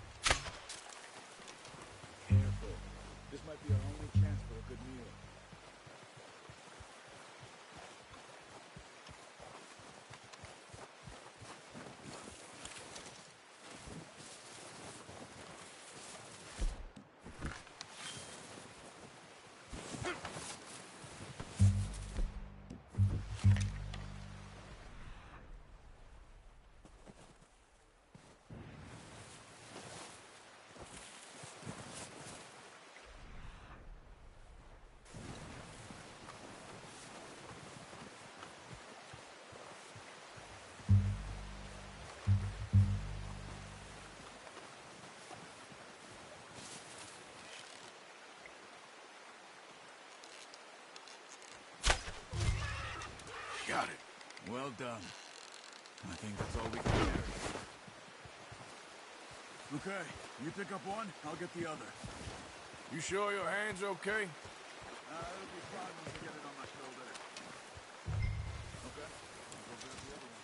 Careful. This might be our only chance for a good meal. Got it. Well done. I think that's all we can carry. Okay, you pick up one, I'll get the other. You sure your hand's okay? It'll be fine once I get it on my shoulder. Okay, I'll go grab the other one.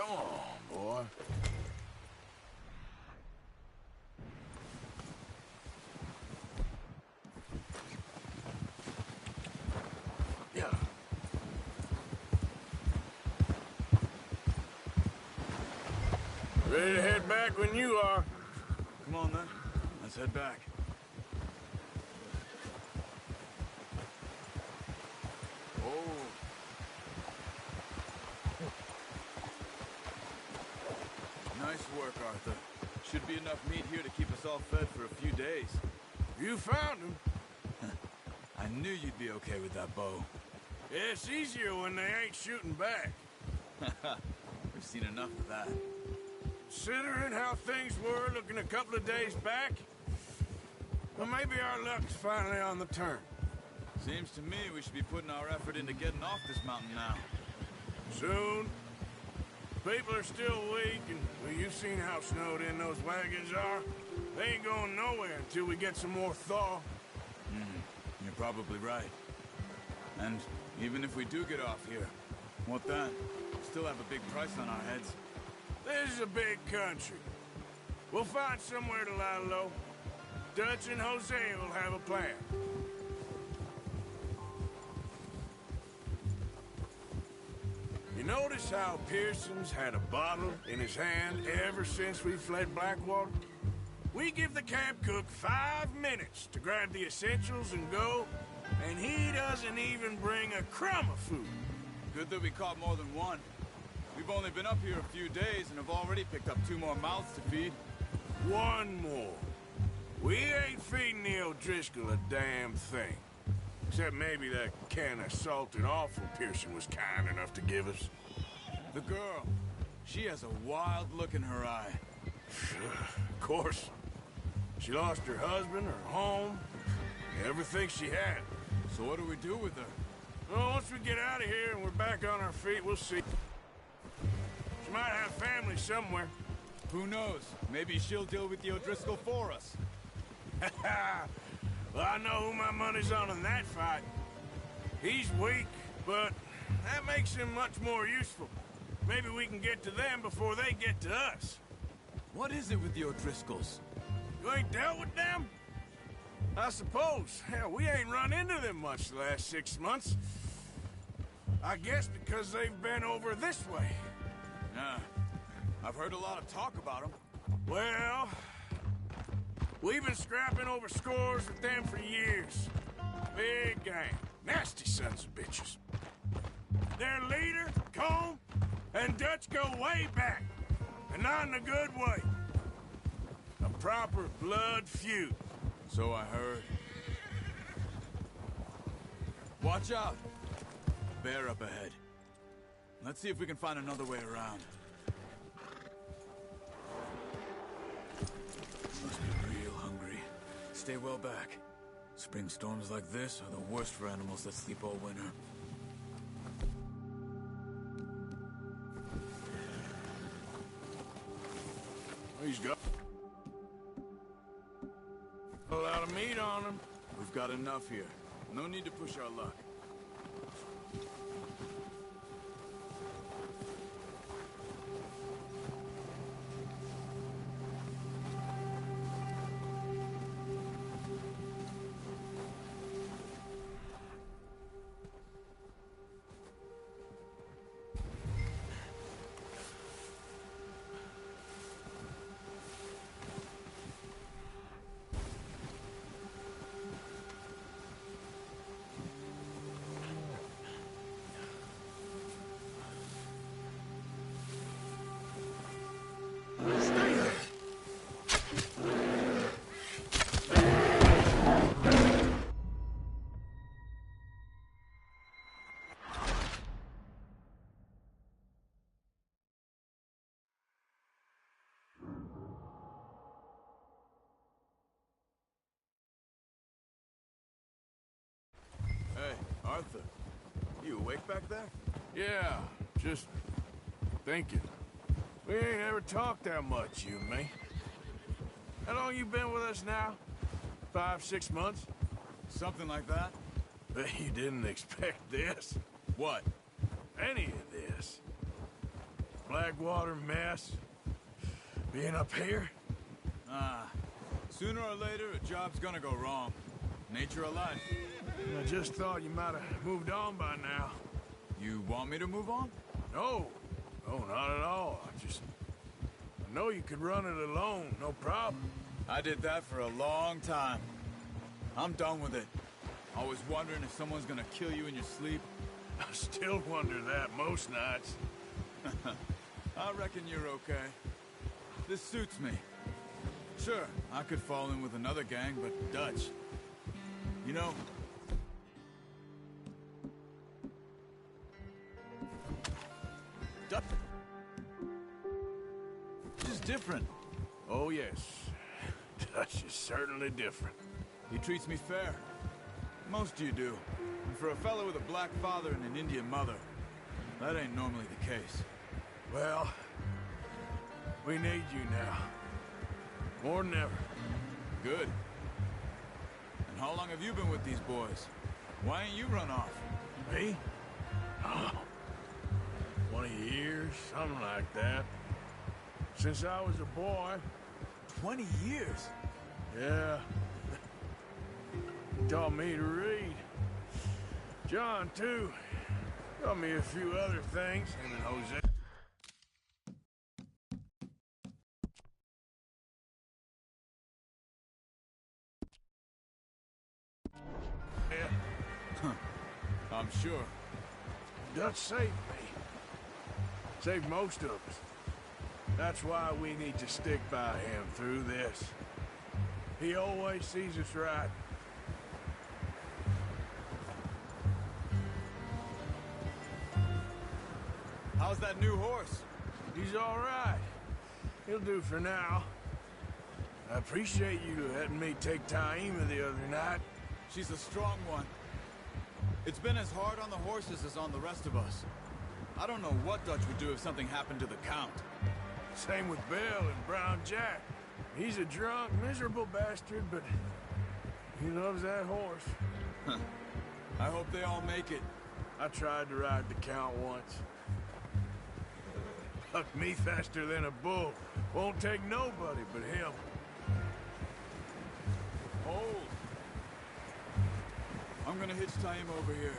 Come on, boy. Yeah. Ready to head back when you are. Come on, then. Let's head back. Oh. Nice work, Arthur. Should be enough meat here to keep us all fed for a few days. You found him. I knew you'd be okay with that bow. Yeah, it's easier when they ain't shooting back. We've seen enough of that. Considering how things were looking a couple of days back, well, maybe our luck's finally on the turn. Seems to me we should be putting our effort into getting off this mountain now. Soon. People are still weak, and well, you've seen how snowed in those wagons are. They ain't going nowhere until we get some more thaw. You're probably right. And even if we do get off here, what then? Still have a big price on our heads. This is a big country. We'll find somewhere to lie low. Dutch and Jose will have a plan. You notice how Pearson's had a bottle in his hand ever since we fled Blackwater? We give the camp cook 5 minutes to grab the essentials and go, and he doesn't even bring a crumb of food. Good that we caught more than one. We've only been up here a few days and have already picked up 2 more mouths to feed. 1 more. We ain't feeding the O'Driscoll a damn thing. Except maybe that can of salted offal Pearson was kind enough to give us. The girl. She has a wild look in her eye. Of course. She lost her husband, her home, everything she had. So what do we do with her? Well, once we get out of here and we're back on our feet, we'll see. She might have family somewhere. Who knows? Maybe she'll deal with the O'Driscoll for us. Well, I know who my money's on in that fight. He's weak, but that makes him much more useful. Maybe we can get to them before they get to us. What is it with the O'Driscolls? You ain't dealt with them? I suppose. Hell, we ain't run into them much the last 6 months. I guess because they've been over this way. Yeah. I've heard a lot of talk about them. Well, we've been scrapping over scores with them for years. Big gang. Nasty sons of bitches. Their leader, Combe, and Dutch go way back. And not in a good way. A proper blood feud. So I heard. Watch out! Bear up ahead. Let's see if we can find another way around. Must be real hungry. Stay well back. Spring storms like this are the worst for animals that sleep all winter. He's got a lot of meat on him. We've got enough here. No need to push our luck. Hey, Arthur. You awake back there? Yeah, just thinking. We ain't ever talked that much, you and me. How long you been with us now? 5, 6 months? Something like that. Bet you didn't expect this. What? Any of this. Blackwater mess. Being up here? Sooner or later, a job's gonna go wrong. Nature of life. I just thought you might have moved on by now. You want me to move on? No. No, not at all. I know you could run it alone, no problem. I did that for a long time. I'm done with it. Always wondering if someone's gonna kill you in your sleep. I still wonder that most nights. I reckon you're okay. This suits me. Sure, I could fall in with another gang, but Dutch. You know... Dutch is different. Oh, yes. Dutch is certainly different. He treats me fair. Most of you do. And for a fellow with a black father and an Indian mother, that ain't normally the case. Well, we need you now. More than ever. Good. And how long have you been with these boys? Why ain't you run off? Me? Oh, 20 years, something like that. Since I was a boy. 20 years? Yeah. He taught me to read. John, too. Taught me a few other things, him and Jose. I'm sure. Dutch saved me. Saved most of us. That's why we need to stick by him through this. He always sees us right. How's that new horse? He's all right. He'll do for now. I appreciate you letting me take Taima the other night. She's a strong one. It's been as hard on the horses as on the rest of us. I don't know what Dutch would do if something happened to the Count. Same with Bill and Brown Jack. He's a drunk, miserable bastard, but he loves that horse. I hope they all make it. I tried to ride the Count once. Bucked me faster than a bull. Won't take nobody but him. Hold. I'm gonna hitch Taima over here.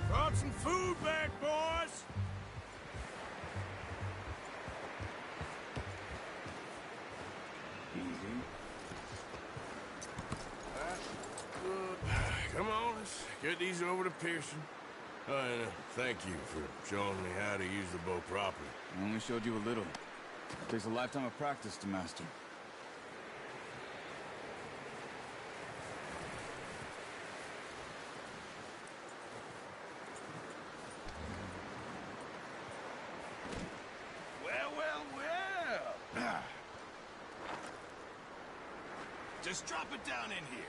Brought some food back, boys! Easy. Come on, let's get these over to Pearson. And thank you for showing me how to use the bow properly. I only showed you a little. Takes a lifetime of practice to master. Well. Just drop it down in here.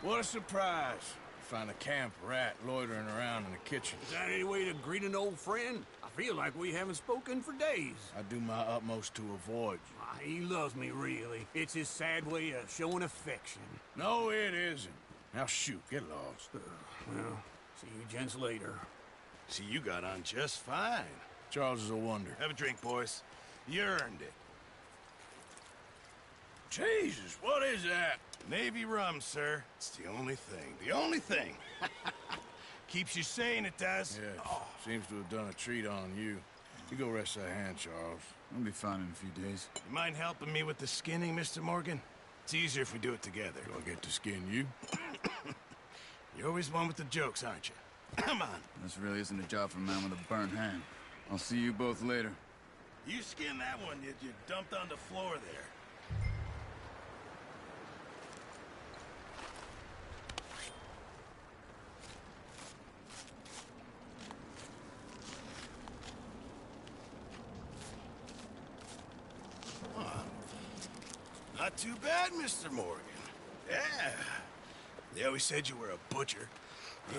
What a surprise. Find a camp rat loitering around in the kitchen. Is that any way to greet an old friend? I feel like we haven't spoken for days. I do my utmost to avoid you. He loves me, really. It's his sad way of showing affection. No, it isn't. Now shoot, get lost. Well, see you gents later. See, you got on just fine. Charles is a wonder. Have a drink, boys. You earned it. Jesus, what is that? Navy rum, sir. It's the only thing. The only thing. Keeps you sane, it does. Yes. Seems to have done a treat on you. You go rest that hand, Charles. I'll be fine in a few days. You mind helping me with the skinning, Mr. Morgan? It's easier if we do it together. Do I get to skin you? You're always one with the jokes, aren't you? Come on. This really isn't a job for a man with a burnt hand. I'll see you both later. You skin that one you dumped on the floor there. Not too bad, Mr. Morgan. Yeah. They always said you were a butcher.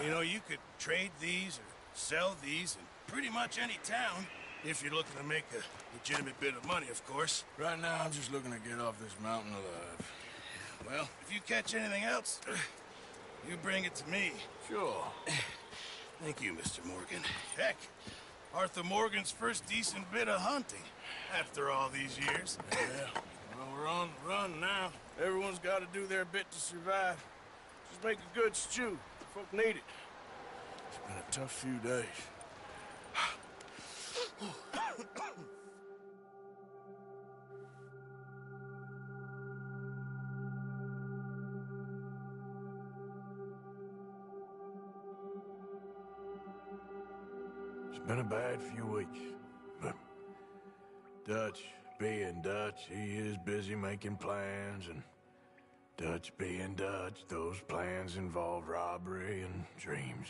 You know, you could trade these or sell these in pretty much any town, if you're looking to make a legitimate bit of money, of course. Right now, I'm just looking to get off this mountain alive. Well, if you catch anything else, You bring it to me. Sure. Thank you, Mr. Morgan. Heck, Arthur Morgan's first decent bit of hunting after all these years. Yeah, well, we're on the run now. Everyone's got to do their bit to survive. Just make a good stew. Folk need it. It's been a tough few days. It's been a bad few weeks, but Dutch being Dutch, he is busy making plans, and Dutch being Dutch, those plans involve robbery and dreams.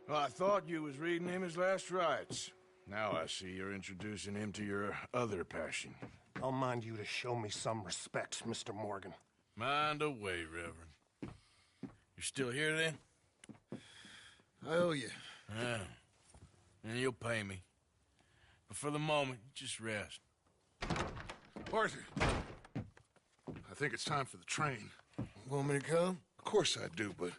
Well, I thought you was reading him his last rites. Now I see you're introducing him to your other passion. I'll mind you to show me some respect, Mr. Morgan. Mind away, Reverend. You still here, then? I owe you. Yeah. And you'll pay me. But for the moment, just rest. Arthur, I think it's time for the train. Want me to come? Of course I do, but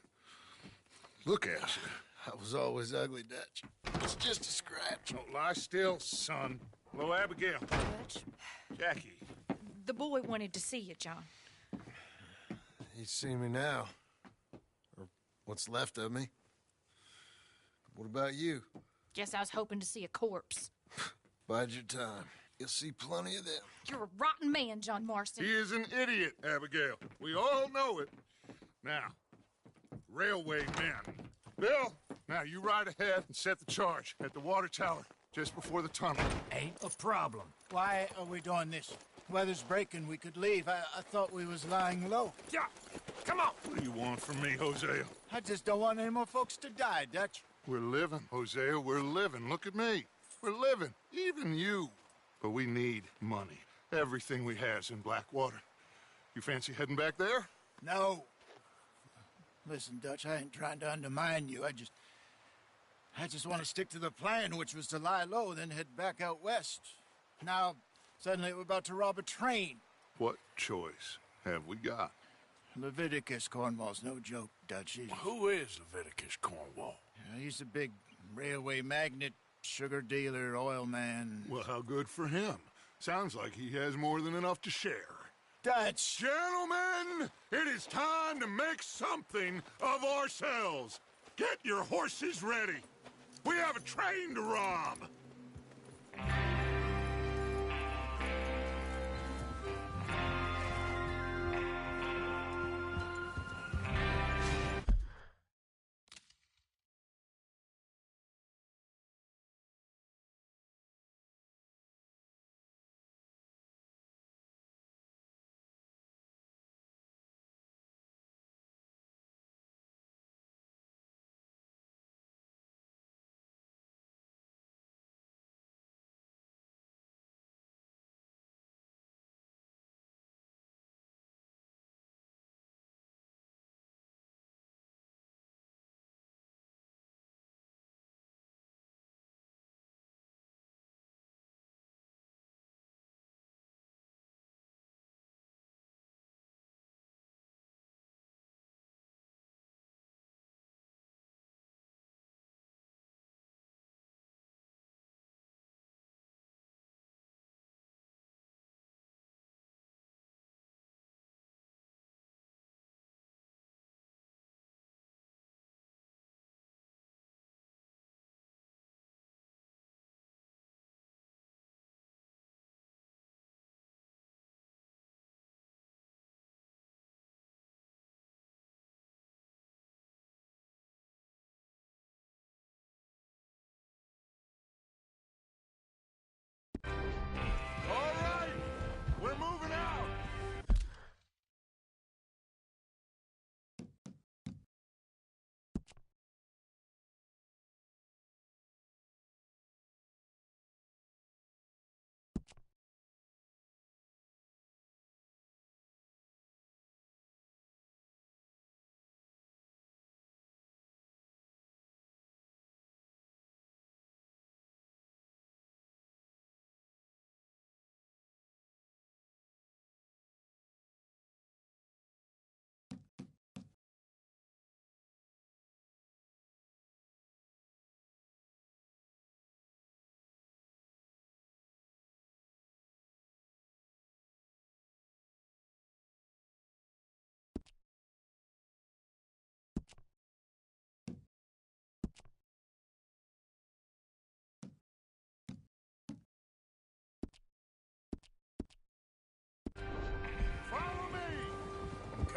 look at you. I was always ugly, Dutch. It's just a scratch. Don't lie still, son. Hello, Abigail. Dutch, Jackie. the boy wanted to see you, John. He's seen me now. Or what's left of me. What about you? Guess I was hoping to see a corpse. Bide your time. You'll see plenty of them. You're a rotten man, John Marston. He is an idiot, Abigail. We all know it. Now, railway men. Bill, now you ride ahead and set the charge at the water tower just before the tunnel. Ain't a problem. Why are we doing this? Weather's breaking. We could leave. I thought we was lying low. Yeah, come on. What do you want from me, Hosea? I just don't want any more folks to die, Dutch. We're living, Hosea. We're living. Look at me. We're living. Even you. But we need money. Everything we has in Blackwater. You fancy heading back there? No. Listen, Dutch, I ain't trying to undermine you. I just want to stick to the plan, which was to lie low, then head back out west. Now, suddenly we're about to rob a train. What choice have we got? Leviticus Cornwall's no joke, Dutch. Who is Leviticus Cornwall? He's a big railway magnate, sugar dealer, oil man. Well, how good for him. Sounds like he has more than enough to share. Dutch! Gentlemen, it is time to make something of ourselves. Get your horses ready. We have a train to rob.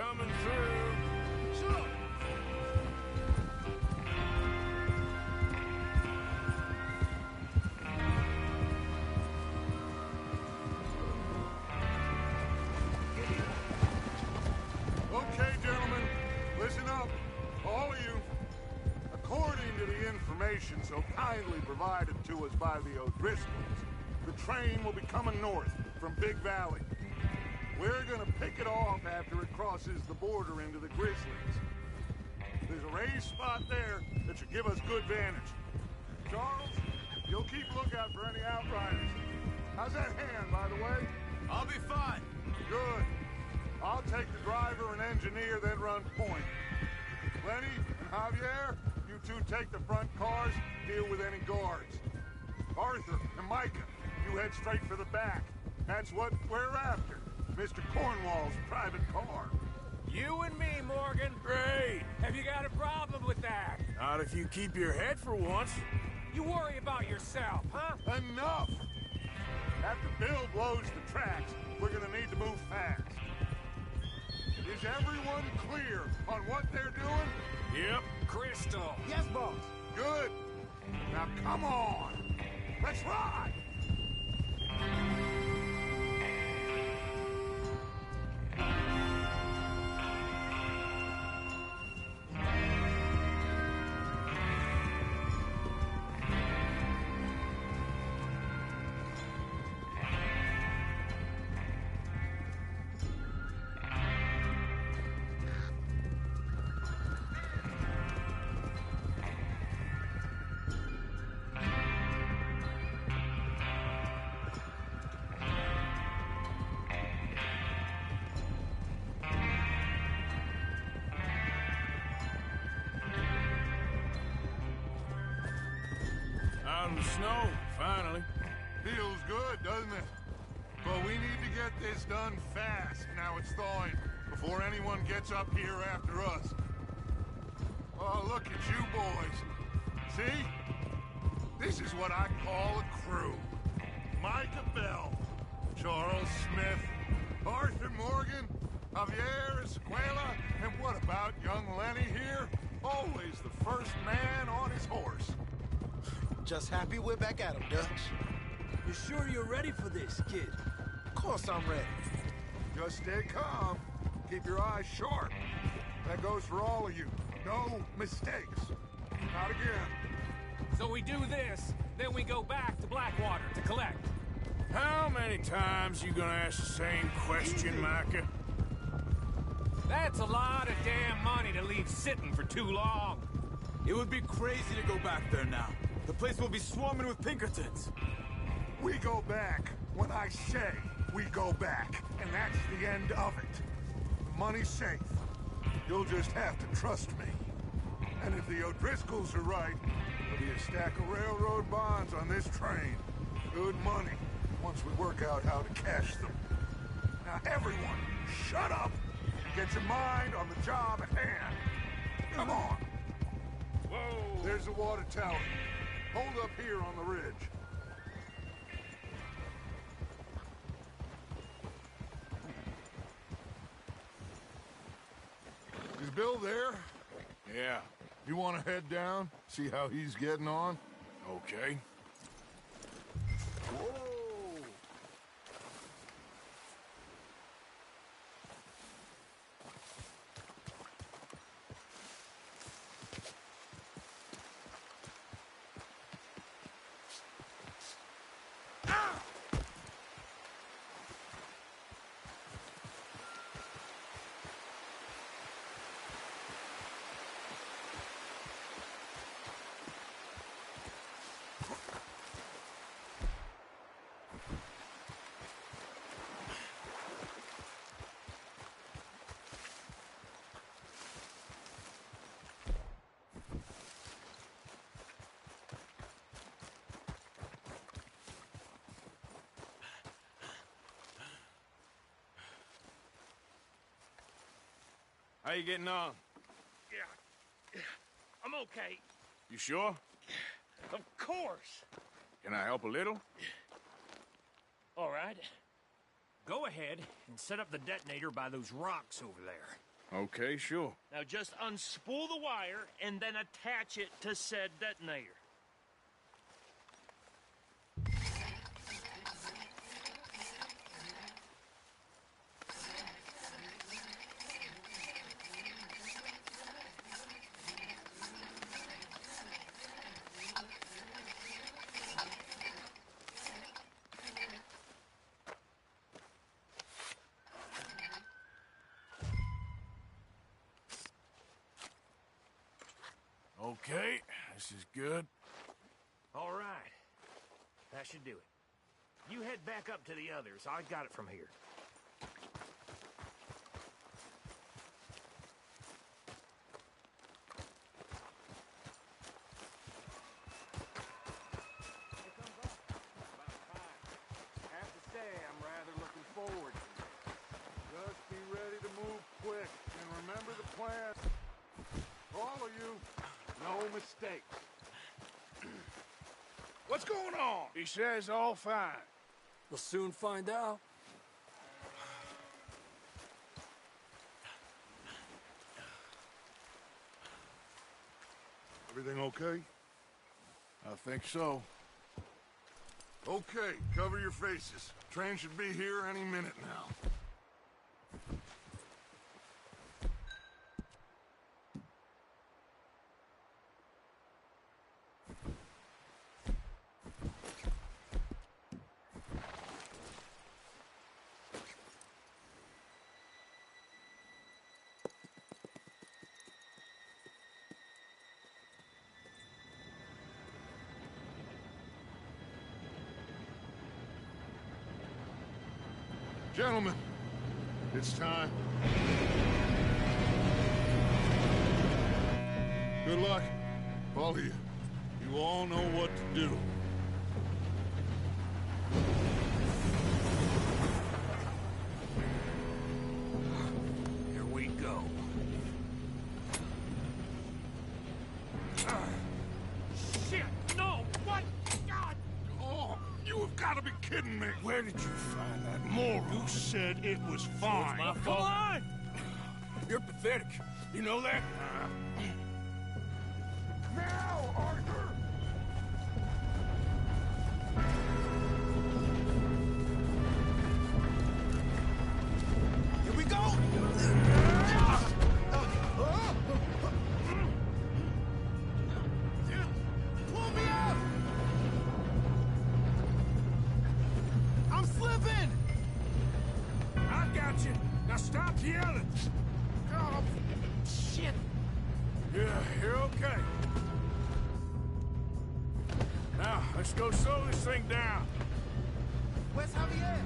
coming through. Sure. Okay, gentlemen, listen up, all of you. According to the information so kindly provided to us by the O'Driscolls, the train will be coming north from Big Valley. We're gonna pick it off after it crosses the border into the Grizzlies. There's a raised spot there that should give us good vantage. Charles, you'll keep lookout for any outriders. How's that hand, by the way? I'll be fine. Good. I'll take the driver and engineer, then run point. Lenny and Javier, you two take the front cars, deal with any guards. Arthur and Micah, you head straight for the back. That's what we're after. Mr. Cornwall's private car. You and me, Morgan. Great. Have you got a problem with that? Not if you keep your head for once. You worry about yourself, huh? Enough! After Bill blows the tracks, we're gonna need to move fast. Is everyone clear on what they're doing? Yep. Crystal. Yes, boss. Good. Now come on. Let's ride! Out in the snow, finally. Feels good, doesn't it? But we need to get this done fast, now it's thawing, before anyone gets up here after us. Oh, look at you boys. See? This is what I call a crew. Micah Bell, Charles Smith, Arthur Morgan, Javier Escuela, and what about young Lenny here? Always the first man on his horse. Just happy we're back at him, Dutch. You sure you're ready for this, kid? Of course I'm ready. Just stay calm. Keep your eyes sharp. That goes for all of you. No mistakes. Not again. So we do this, then we go back to Blackwater to collect. How many times you gonna ask the same question, Micah? That's a lot of damn money to leave sitting for too long. It would be crazy to go back there now. The place will be swarming with Pinkertons. We go back when I say we go back, and that's the end of it. The money's safe. You'll just have to trust me. And if the O'Driscolls are right, there'll be a stack of railroad bonds on this train. Good money, once we work out how to cash them. Now everyone, shut up and get your mind on the job at hand. Come on. Whoa. There's the water tower. Hold up here on the ridge. Is Bill there? Yeah. You want to head down? See how he's getting on? Okay. Whoa! How you getting on? Yeah, I'm okay. You sure? Of course. Can I help a little? All right. Go ahead and set up the detonator by those rocks over there. Okay, sure. Now just unspool the wire and then attach it to said detonator. Okay, this is good. All right. That should do it. You head back up to the others. I got it from here. I have to say, I'm rather looking forward to it. Just be ready to move quick, and remember the plan. All of you, no mistakes. What's going on? He says all fine. We'll soon find out. Everything okay? I think so. Okay, cover your faces. Train should be here any minute now. Gentlemen, it's time. Good luck, all of you. You all know what to do. Here we go. Shit! No! What? God! Oh, you have got to be kidding me. Where did you find that moron? You said it was fine. My Come fault. on! You're pathetic. You know that? Now, Arthur! Here we go! Pull me up! I'm slipping! I got you. Now stop yelling. Oh, shit! Yeah, you're okay. Now, let's go slow this thing down. Where's Javier?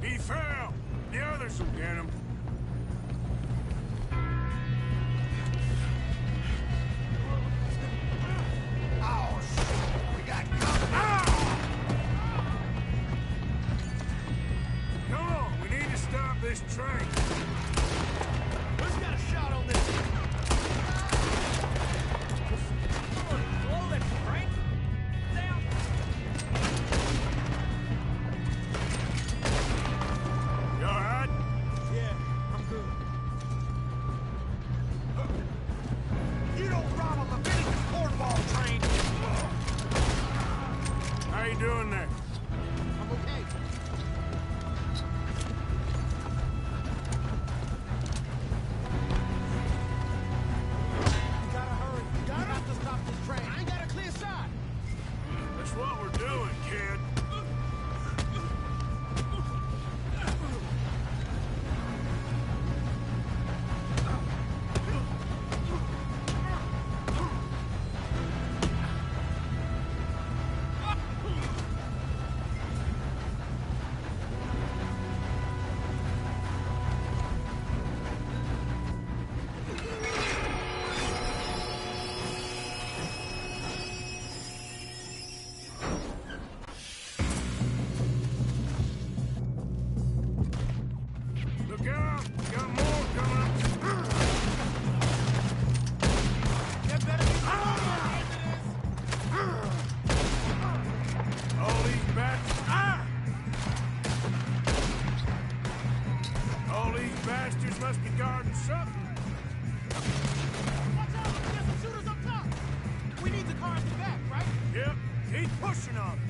He fell. The others will get him. Oh, shit! We got company! Come on, we need to stop this train. Who's got a shot on this? Slow that, Frank! Down! You all right? Yeah. Keep pushing them!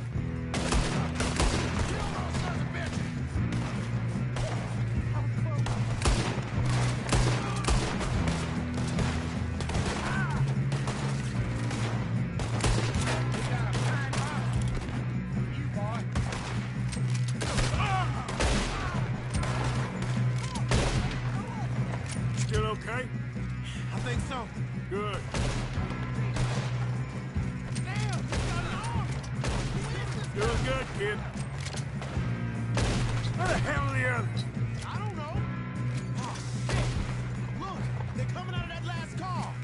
Still okay? I think so. Good. Doing good, kid. Where the hell are the others? I don't know. Oh, shit. Look, they're coming out of that last car.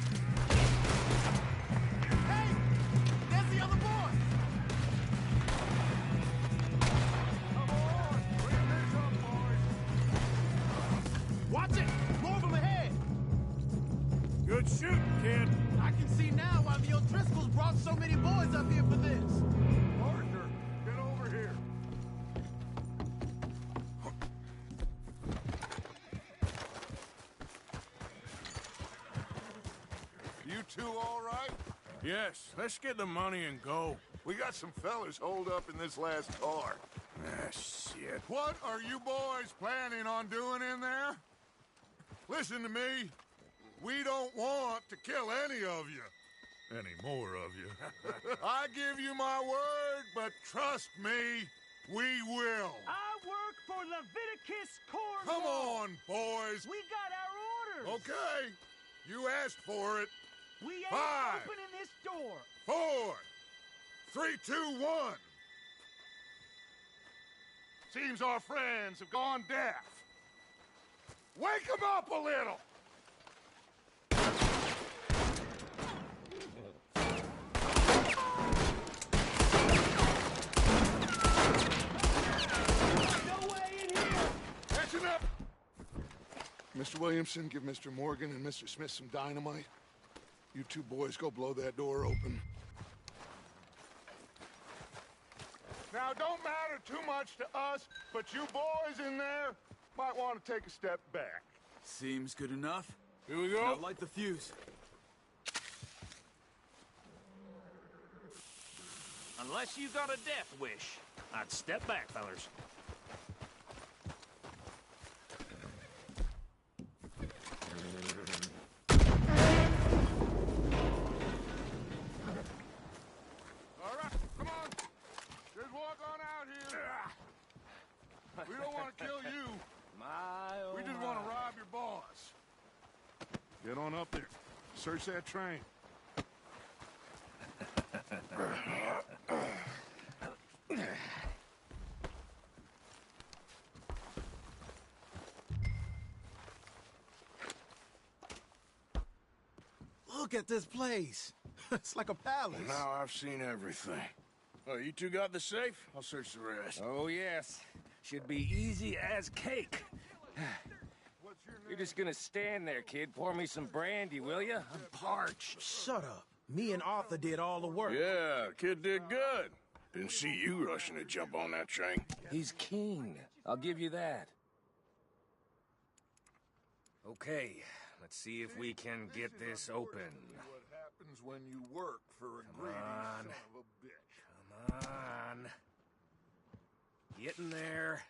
Hey, there's the other boy. Come on, bring this up, boys. Watch it. More of them ahead. Good shooting, kid. I can see now why the O'Driscolls brought so many boys up here for this. Partner, get over here. You two all right? Yes, let's get the money and go. We got some fellas holed up in this last car. Ah, shit. What are you boys planning on doing in there? Listen to me. We don't want to kill any of you. Any more of you. I give you my word, but trust me, we will. I work for Leviticus Corps. Come on, boys. We got our orders. Okay. You asked for it. We ain't 5, opening this door. 4, 3, 2, 1. Seems our friends have gone deaf. Wake them up a little. Up. Mr. Williamson, give Mr. Morgan and Mr. Smith some dynamite. You two boys go blow that door open. Now, don't matter too much to us, but you boys in there might want to take a step back. Seems good enough. Here we go. Now light the fuse. Unless you got a death wish, I'd step back, fellers. All right, come on. Just walk on out here. We don't want to kill you. We just want to rob your boss. Get on up there. Search that train. Look at this place. It's like a palace. Now I've seen everything. Oh, you two got the safe? I'll search the rest. Oh, yes. Should be easy as cake. You're just gonna stand there, kid. Pour me some brandy, will you? I'm parched. Shut up. Me and Arthur did all the work. Yeah, kid did good. Didn't see you rushing to jump on that train. He's keen. I'll give you that. Okay, let's see if we can get this open. What happens when you work for a greedy on. son of a bitch? Come on. Get in there.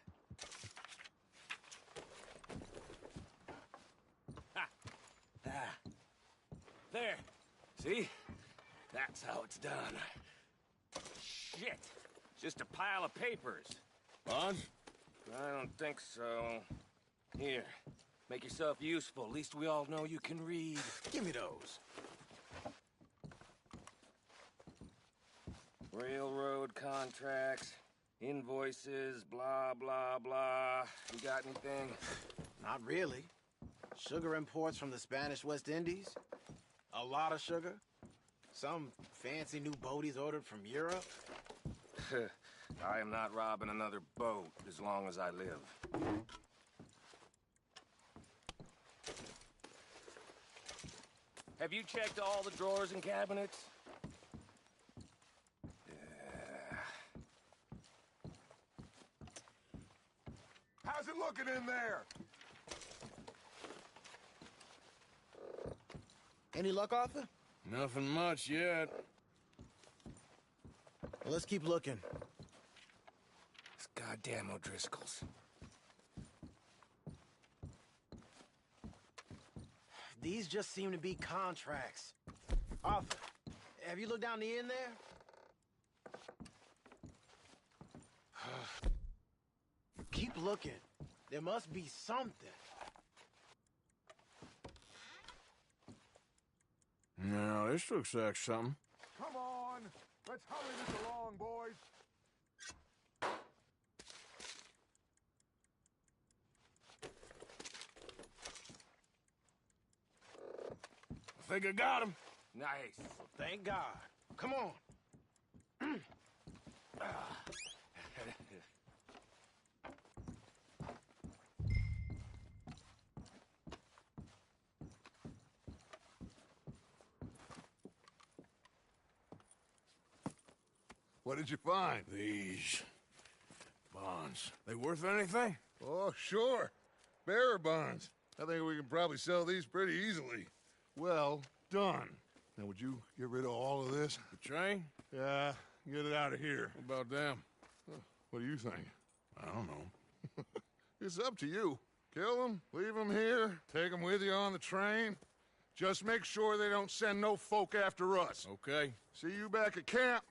Ha! Ah. There. See? That's how it's done. Shit. Just a pile of papers. Bonds? I don't think so. Here. Make yourself useful. At least we all know you can read. Give me those. Railroad contracts, invoices, blah, blah, blah. You got anything? Not really. Sugar imports from the Spanish West Indies. A lot of sugar. Some fancy new boat he's ordered from Europe. I am not robbing another boat as long as I live. Have you checked all the drawers and cabinets? How's it looking in there? Any luck, Arthur? Nothing much yet. Well, let's keep looking. It's goddamn O'Driscoll's. These just seem to be contracts. Arthur, have you looked down the end there? Keep looking. There must be something. Now, this looks like something. Come on, let's hurry this along, boys. I think I got him. Nice. Thank God. Come on. What did you find? These bonds. They worth anything? Oh, sure. Bearer bonds. I think we can probably sell these pretty easily. Well done. Now, would you get rid of all of this? The train? Yeah, get it out of here. What about them? What do you think? I don't know. It's up to you. Kill them, leave them here, take them with you on the train. Just make sure they don't send no folk after us. Okay. See you back at camp.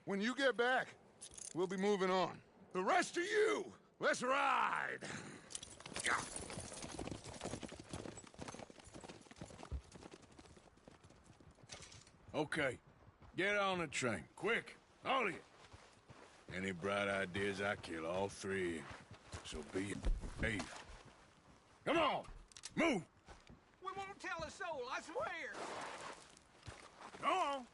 When you get back, we'll be moving on. The rest of you, let's ride! Okay. Get on the train. Quick. All of you. Any bright ideas, I kill all three of you. So be brave. Come on! Move! We won't tell a soul, I swear! Go on!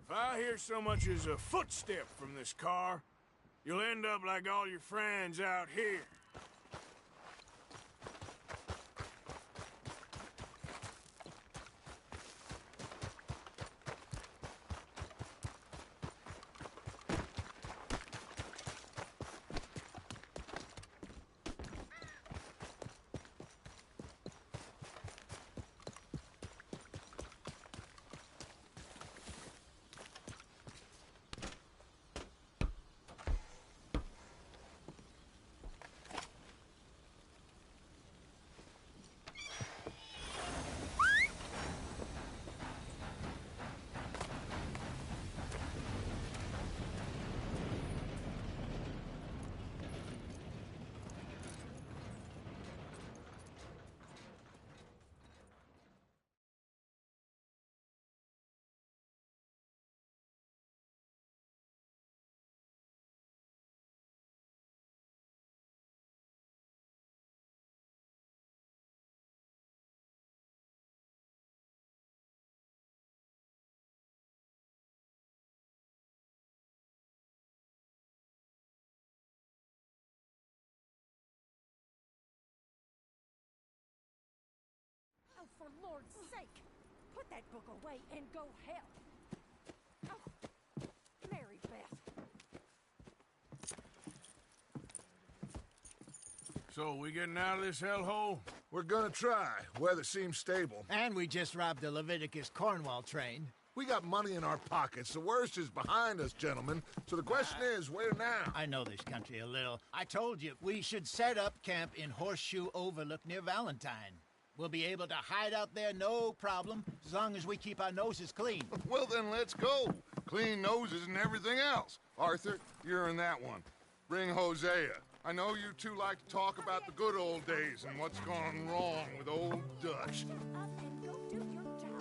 If I hear so much as a footstep from this car, you'll end up like all your friends out here. Oh, for Lord's sake, put that book away and go help. Oh, Mary Beth. So, we getting out of this hellhole? We're gonna try. Weather seems stable. And we just robbed the Leviticus Cornwall train. We got money in our pockets. The worst is behind us, gentlemen. So the question is, where now? I know this country a little. I told you, we should set up camp in Horseshoe Overlook near Valentine. We'll be able to hide out there, no problem, as long as we keep our noses clean. Well, then let's go. Clean noses and everything else. Arthur, you're in that one. Bring Hosea. I know you two like to talk about the good old days and what's gone wrong with old Dutch. Up and go do your job.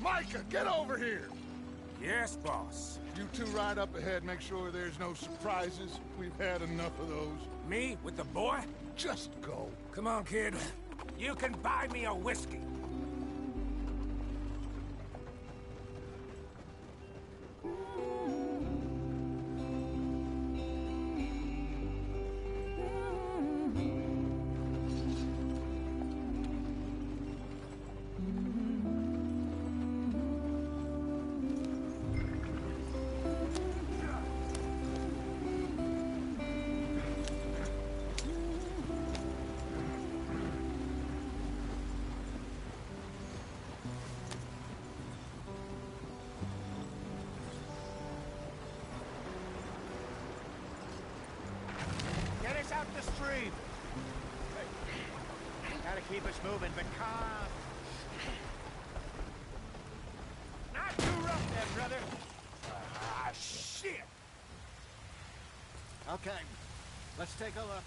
Micah, get over here! Yes, boss. You two ride up ahead, make sure there's no surprises. We've had enough of those. Me with the boy? Just go. Come on, kid. You can buy me a whiskey. Get us out the stream. Gotta keep us moving, but calm. Not too rough there, brother. Ah, shit! Okay, let's take a look.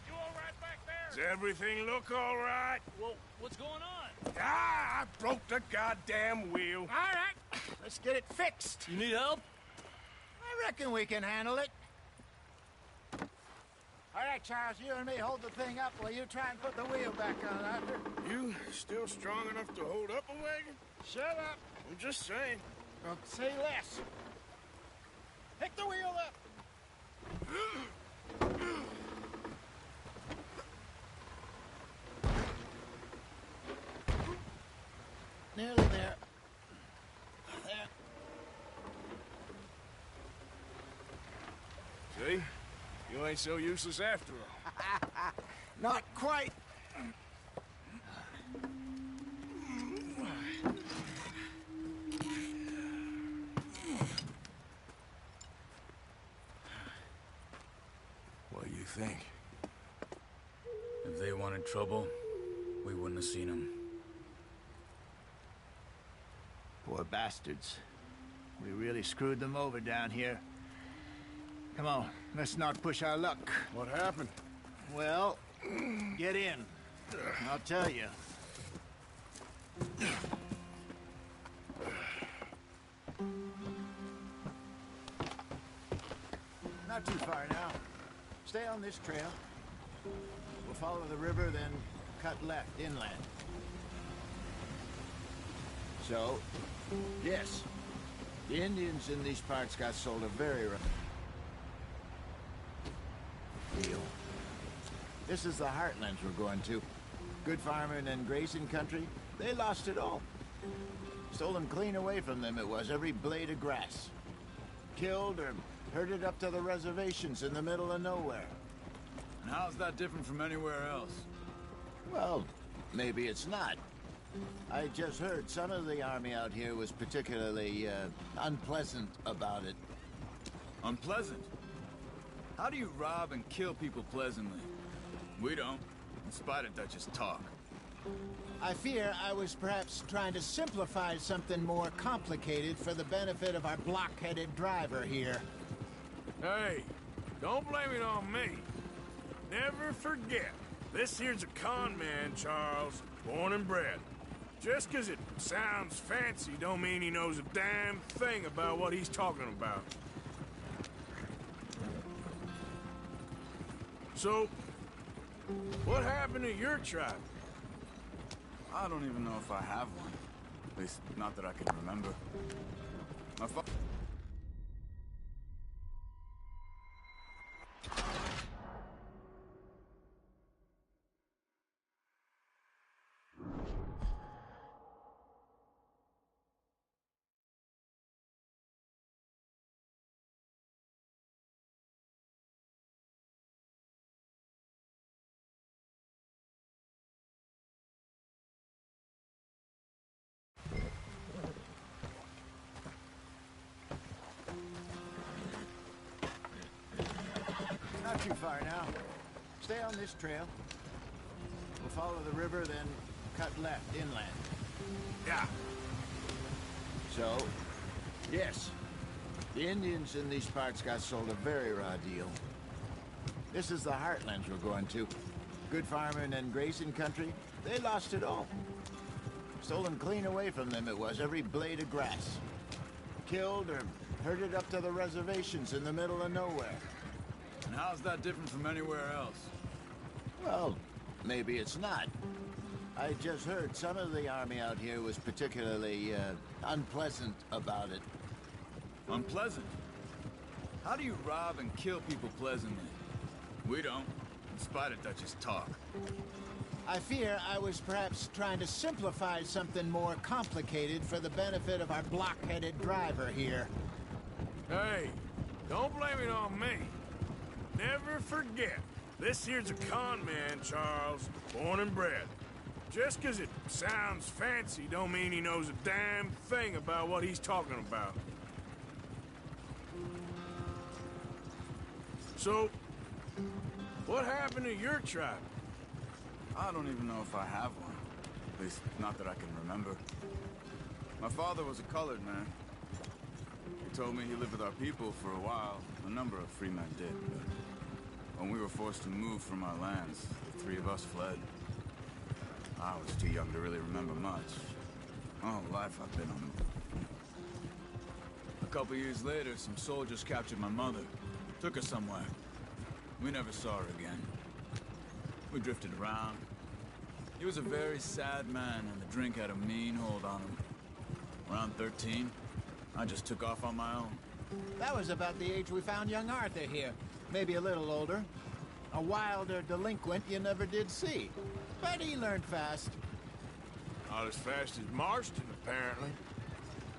You all right back there? Does everything look all right? Well, what's going on? Ah, I broke the goddamn wheel. All right, let's get it fixed. You need help? I reckon we can handle it. All right, Charles, you and me hold the thing up while you try and put the wheel back on, Arthur. You still strong enough to hold up a wagon? Shut up. I'm just saying. Don't say less. Pick the wheel up. Nearly there. There. See? You ain't so useless after all. Not quite. What do you think? If they wanted trouble, we wouldn't have seen them. Poor bastards. We really screwed them over down here. Come on, let's not push our luck. What happened? Well, get in. I'll tell you. Not too far now. Stay on this trail. We'll follow the river, then cut left inland. So, yes, the Indians in these parts got sold a very rough deal. This is the heartlands we're going to. Good farming and grazing country. They lost it all. Stolen clean away from them it was, every blade of grass. Killed or herded up to the reservations in the middle of nowhere. And how's that different from anywhere else? Well, maybe it's not. I just heard some of the army out here was particularly unpleasant about it. Unpleasant? How do you rob and kill people pleasantly? We don't, in spite of Dutch's talk. I fear I was perhaps trying to simplify something more complicated for the benefit of our block-headed driver here. Hey, don't blame it on me. Never forget, this here's a con man, Charles, born and bred. Just 'cause it sounds fancy don't mean he knows a damn thing about what he's talking about. So, what happened to your tribe? I don't even know if I have one. At least, not that I can remember. My father... Not too far now. Stay on this trail. We'll follow the river, then cut left inland. Yeah. So, yes, the Indians in these parts got sold a very raw deal. This is the heartlands we're going to. Good farming and grazing country. They lost it all. Stolen clean away from them it was, every blade of grass. Killed or herded up to the reservations in the middle of nowhere. And how's that different from anywhere else? Well, maybe it's not. I just heard some of the army out here was particularly, unpleasant about it. Unpleasant? How do you rob and kill people pleasantly? We don't, in spite of Dutch's talk. I fear I was perhaps trying to simplify something more complicated for the benefit of our block-headed driver here. Hey, don't blame it on me. Never forget, this here's a con man, Charles, born and bred. Just 'cause it sounds fancy don't mean he knows a damn thing about what he's talking about. So, what happened to your tribe? I don't even know if I have one. At least, not that I can remember. My father was a colored man. He told me he lived with our people for a while. A number of free men did, but when we were forced to move from our lands, the three of us fled. I was too young to really remember much. My whole life I've been on the... A couple years later, some soldiers captured my mother. Took her somewhere. We never saw her again. We drifted around. He was a very sad man, and the drink had a mean hold on him. Around 13, I just took off on my own. That was about the age we found young Arthur here. Maybe a little older. A wilder delinquent you never did see. But he learned fast. Not as fast as Marston, apparently.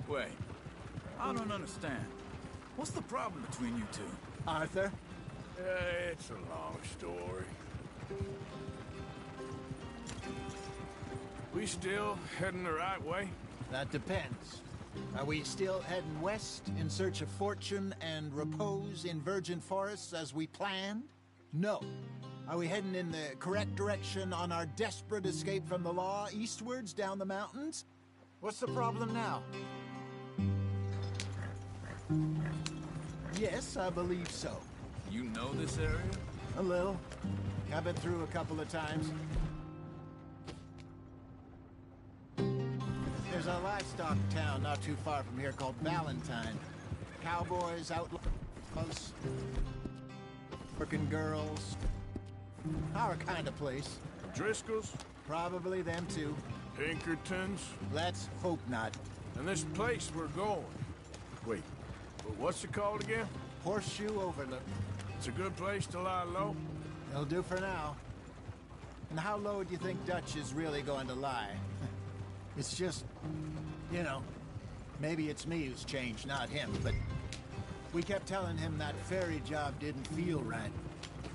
Wait, I don't understand. What's the problem between you two? Arthur? It's a long story. We still heading the right way? That depends. Are we still heading west in search of fortune and repose in virgin forests as we planned? No. Are we heading in the correct direction on our desperate escape from the law eastwards down the mountains? What's the problem now? Yes, I believe so. You know this area? A little. I've been through a couple of times. There's a livestock town not too far from here called Valentine. Cowboys, outlaws, working girls. Our kind of place. Driscoll's? Probably them too. Pinkertons? Let's hope not. And this place we're going. Wait, what's it called again? Horseshoe Overlook. It's a good place to lie low? It'll do for now. And how low do you think Dutch is really going to lie? It's just, you know, maybe it's me who's changed, not him, but we kept telling him that ferry job didn't feel right.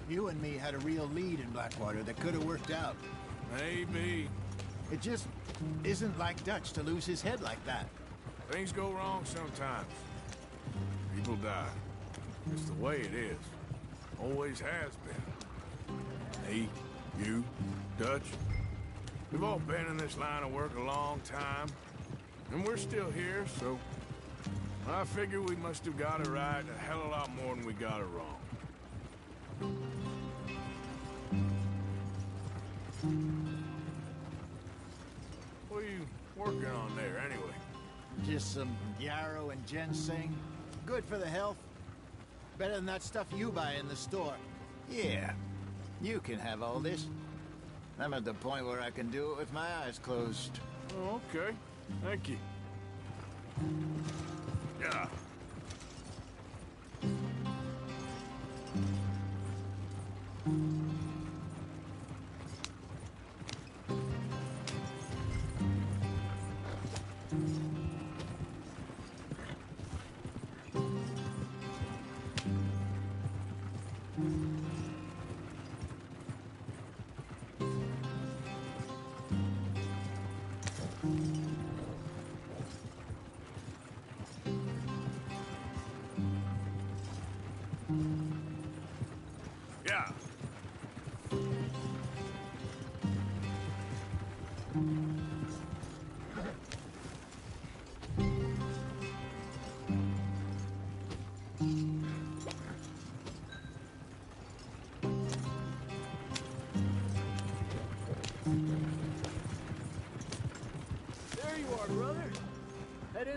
You and me had a real lead in Blackwater that could have worked out. Maybe. It just isn't like Dutch to lose his head like that. Things go wrong sometimes. People die. It's the way it is. Always has been. Me, you, Dutch. We've all been in this line of work a long time. And we're still here, so... I figure we must have got it right a hell of a lot more than we got it wrong. What are you working on there, anyway? Just some yarrow and ginseng. Good for the health. Better than that stuff you buy in the store. Yeah, you can have all this. I'm at the point where I can do it with my eyes closed. Oh, okay. Thank you. Yeah.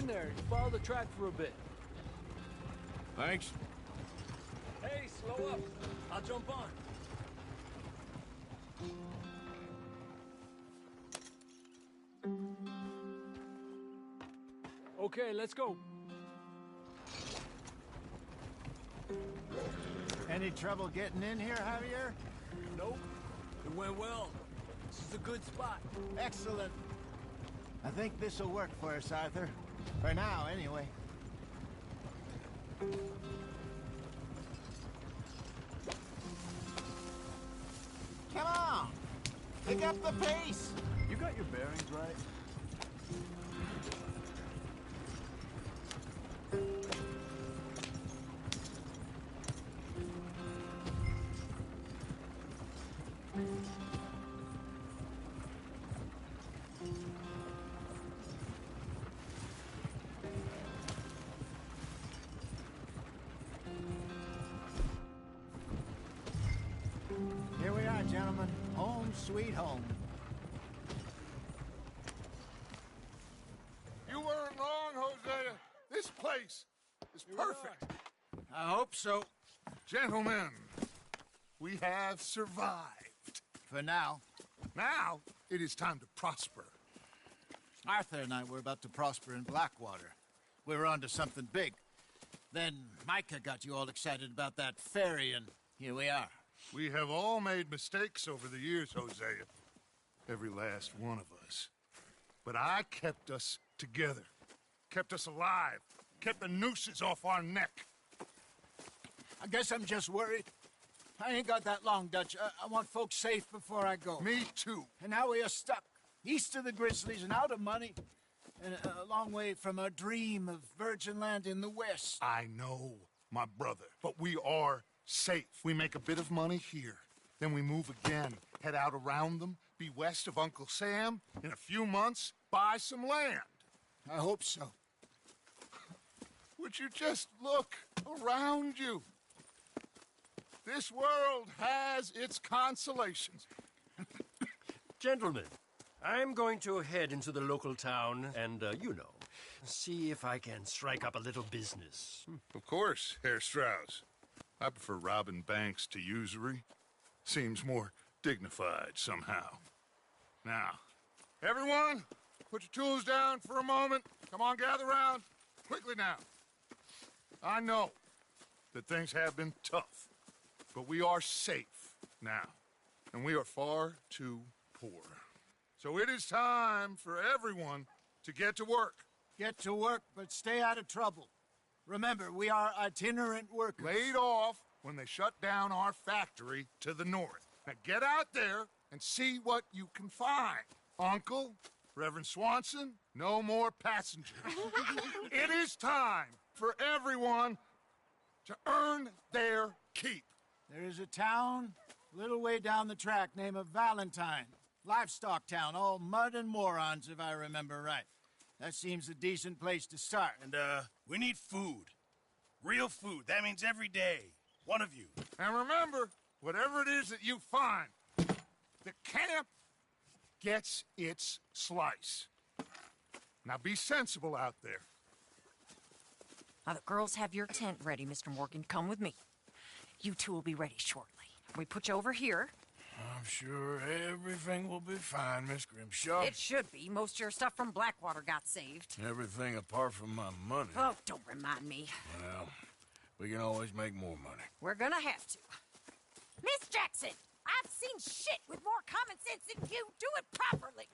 there. Follow the track for a bit. Thanks. Hey, slow up. I'll jump on. Okay, let's go. Any trouble getting in here, Javier? Nope. It went well. This is a good spot. Excellent. I think this'll work for us, Arthur. For now, anyway. Come on! Pick up the pace! You got your bearings right? Here we are, gentlemen. Home sweet home. You weren't wrong, Hosea. This place is perfect. I hope so. Gentlemen, we have survived. For now. Now, it is time to prosper. Arthur and I were about to prosper in Blackwater. We were onto something big. Then Micah got you all excited about that ferry, and here we are. We have all made mistakes over the years, Hosea. Every last one of us. But I kept us together. Kept us alive. Kept the nooses off our neck. I guess I'm just worried. I ain't got that long, Dutch. I want folks safe before I go. Me too. And now we are stuck. East of the Grizzlies and out of money. And a long way from our dream of virgin land in the west. I know, my brother. But we are safe. We make a bit of money here. Then we move again. Head out around them. Be west of Uncle Sam. In a few months, buy some land. I hope so. Would you just look around you? This world has its consolations. Gentlemen, I'm going to head into the local town and, see if I can strike up a little business. Of course, Herr Strauss. I prefer robbing banks to usury. Seems more dignified somehow. Now, everyone, put your tools down for a moment. Come on, gather round. Quickly now. I know that things have been tough, but we are safe now, and we are far too poor. So it is time for everyone to get to work. Get to work, but stay out of trouble. Remember, we are itinerant workers. Laid off when they shut down our factory to the north. Now get out there and see what you can find. Uncle, Reverend Swanson, no more passengers. It is time for everyone to earn their keep. There is a town a little way down the track named Valentine. Livestock town, all mud and morons, if I remember right. That seems a decent place to start. And, we need food. Real food. That means every day. One of you. And remember, whatever it is that you find, the camp gets its slice. Now be sensible out there. Now the girls have your tent ready, Mr. Morgan. Come with me. You two will be ready shortly. We put you over here. I'm sure everything will be fine, Miss Grimshaw. It should be. Most of your stuff from Blackwater got saved. Everything apart from my money. Oh, don't remind me. Well, we can always make more money. We're gonna have to. Miss Jackson, I've seen shit with more common sense than you. Do it properly.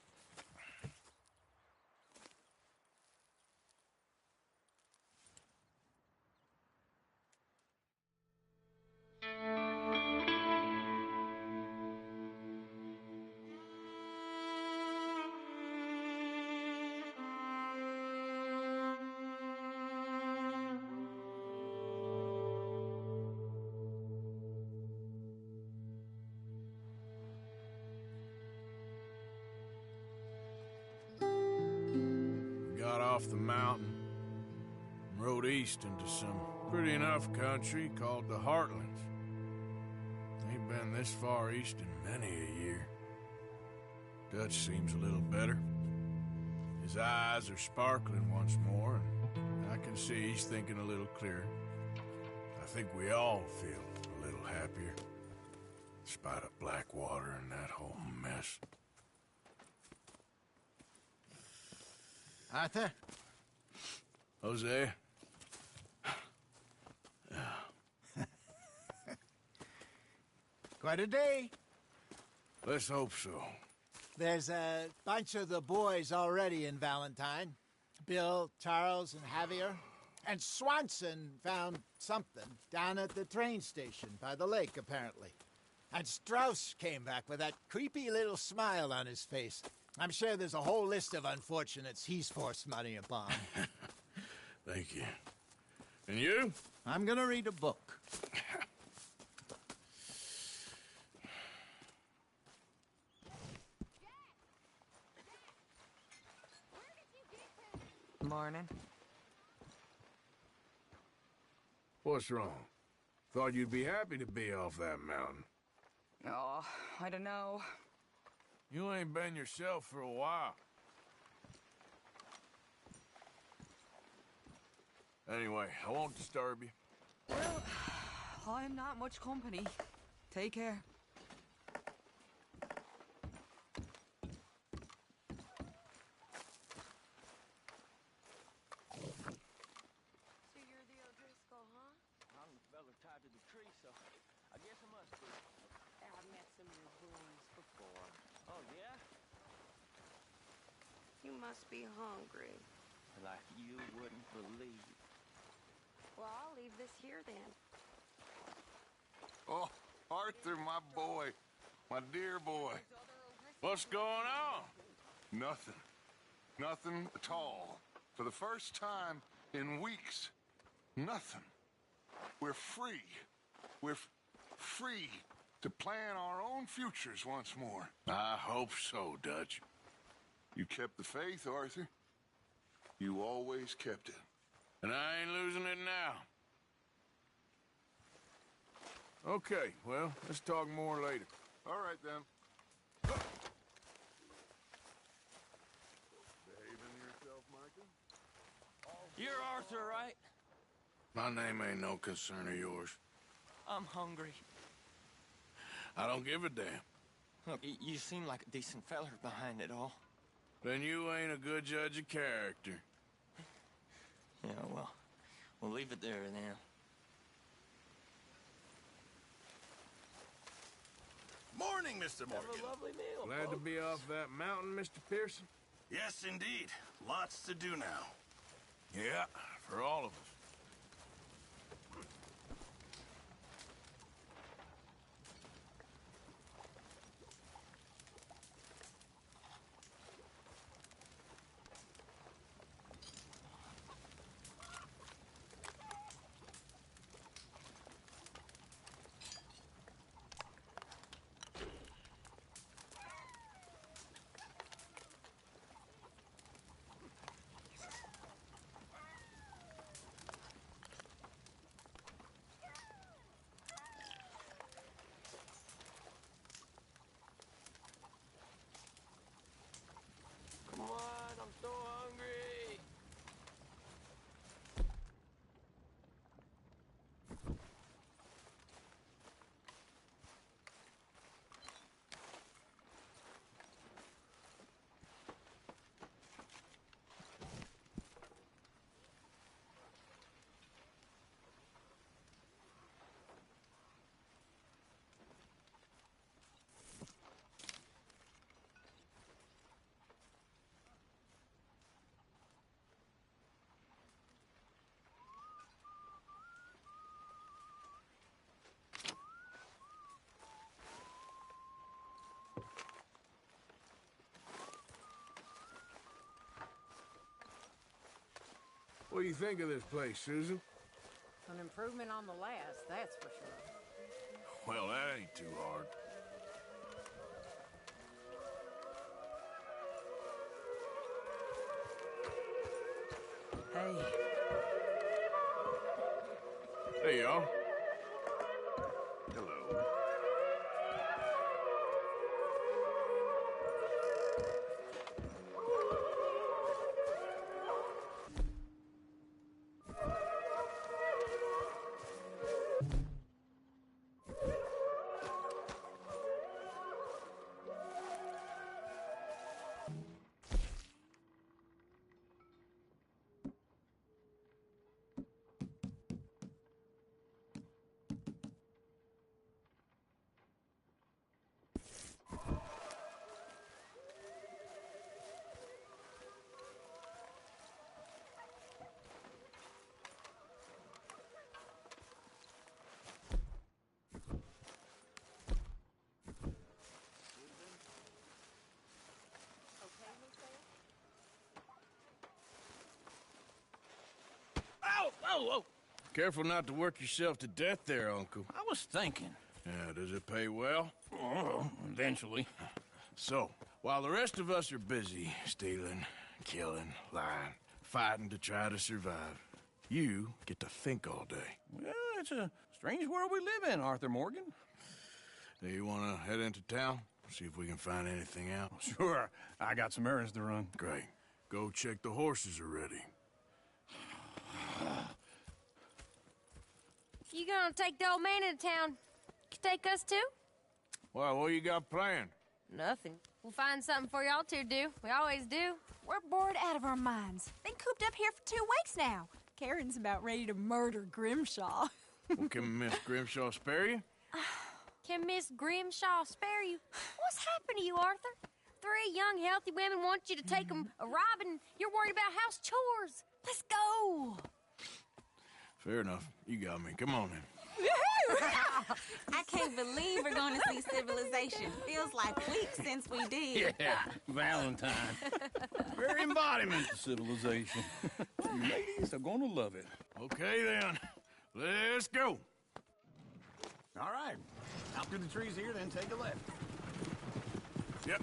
Got off the mountain and rode east into some pretty enough country called the Heartlands. Ain't been this far east in many a year. Dutch seems a little better. His eyes are sparkling once more, and I can see he's thinking a little clearer. I think we all feel a little happier, despite of Blackwater and that whole mess. Arthur? Jose? Quite a day. Let's hope so. There's a bunch of the boys already in Valentine. Bill, Charles, and Javier. And Swanson found something down at the train station by the lake, apparently. And Strauss came back with that creepy little smile on his face. I'm sure there's a whole list of unfortunates he's forced money upon. Thank you. And you? I'm gonna read a book. Morning. What's wrong? Thought you'd be happy to be off that mountain. Oh, I don't know. You ain't been yourself for a while. Anyway, I won't disturb you. Well, I'm not much company. Take care. So you're the O'Driscoll, huh? I'm the fella tied to the tree, so I guess I must be. I've met some of your boys before. Oh, yeah? You must be hungry. Like you wouldn't believe. Well, I'll leave this here then. Oh, Arthur, my boy. My dear boy. What's going on? Nothing. Nothing at all. For the first time in weeks, nothing. We're free. We're free to plan our own futures once more. I hope so, Dutch. You kept the faith, Arthur. You always kept it. And I ain't losing it now. Okay, well, let's talk more later. All right, then. Behaving yourself, Michael? You're Arthur, right? My name ain't no concern of yours. I'm hungry. I don't give a damn. Look, you seem like a decent feller behind it all. Then you ain't a good judge of character. Yeah, well, we'll leave it there then. Morning, Mr. Morgan. Have a lovely meal. Glad to be off that mountain, Mr. Pearson? Yes, indeed. Lots to do now. Yeah, for all of us. Come on, I'm so hungry. What do you think of this place, Susan? An improvement on the last, that's for sure. Well, that ain't too hard. Hey. Hey, y'all. Hello. whoa. Careful not to work yourself to death there, Uncle. I was thinking. Yeah, does it pay well? Oh, eventually. So, while the rest of us are busy stealing, killing, lying, fighting to try to survive, you get to think all day. Well, it's a strange world we live in, Arthur Morgan. Do you want to head into town? See if we can find anything out? Sure. I got some errands to run. Great. Go check the horses are ready. You gonna take the old man into town? You take us too? Well, what you got planned? Nothing. We'll find something for y'all to do. We always do. We're bored out of our minds. Been cooped up here for 2 weeks now. Karen's about ready to murder Grimshaw. Well, can Miss Grimshaw spare you? Can Miss Grimshaw spare you? What's happened to you, Arthur? 3 young, healthy women want you to take them a robbing. You're worried about house chores. Let's go. Fair enough. You got me. Come on then. I can't believe we're going to see civilization. Feels like weeks since we did. Yeah, Valentine. Very embodiment of civilization. You ladies are gonna love it. Okay then. Let's go. All right. Out through the trees here, then take a left. Yep.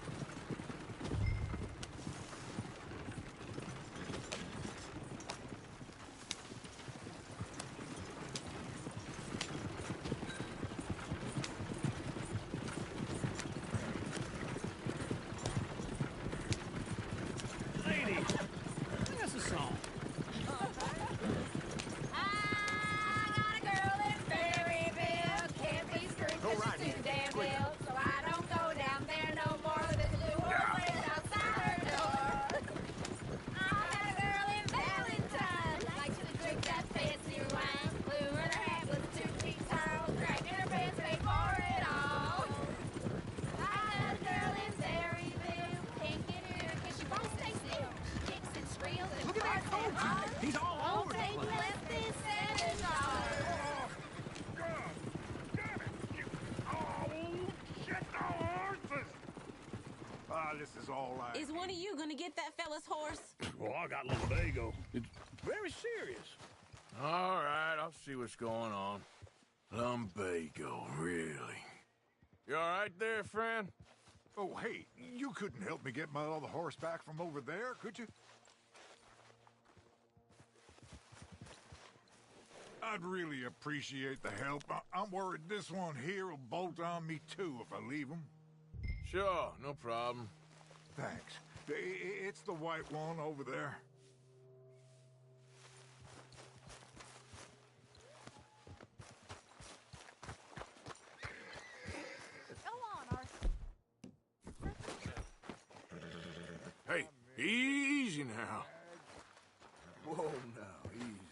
This is all right. Is one of you gonna get that fella's horse? Well, I got lumbago. It's very serious. All right, I'll see what's going on. Lumbago, really? You all right there, friend? Oh, hey, you couldn't help me get my other horse back from over there, could you? I'd really appreciate the help. I'm worried this one here will bolt on me too if I leave him. Sure, no problem. Thanks. It's the white one over there. Go on, Arthur. Hey, easy now. Whoa, now, easy.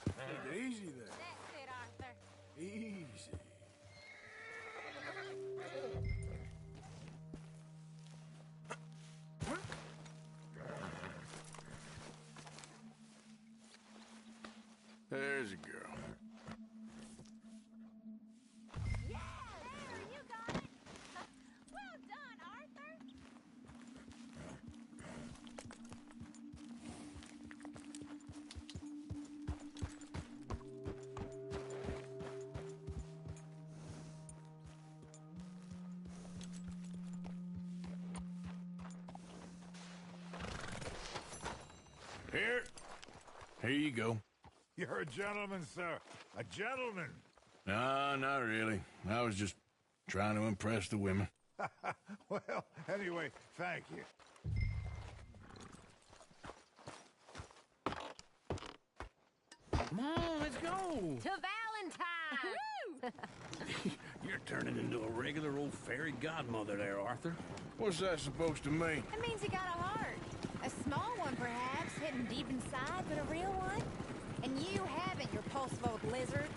Take it easy there. That's it, Arthur. Easy. There's a girl. Yeah, you got it. Well done, Arthur. Here you go. You're a gentleman, sir. A gentleman. No, not really. I was just trying to impress the women. Well, anyway, thank you. Come on, let's go. To Valentine. You're turning into a regular old fairy godmother there, Arthur. What's that supposed to mean? That means you got a heart. A small one, perhaps, hidden deep inside, but a real one. And you haven't, you pulse-vote lizard.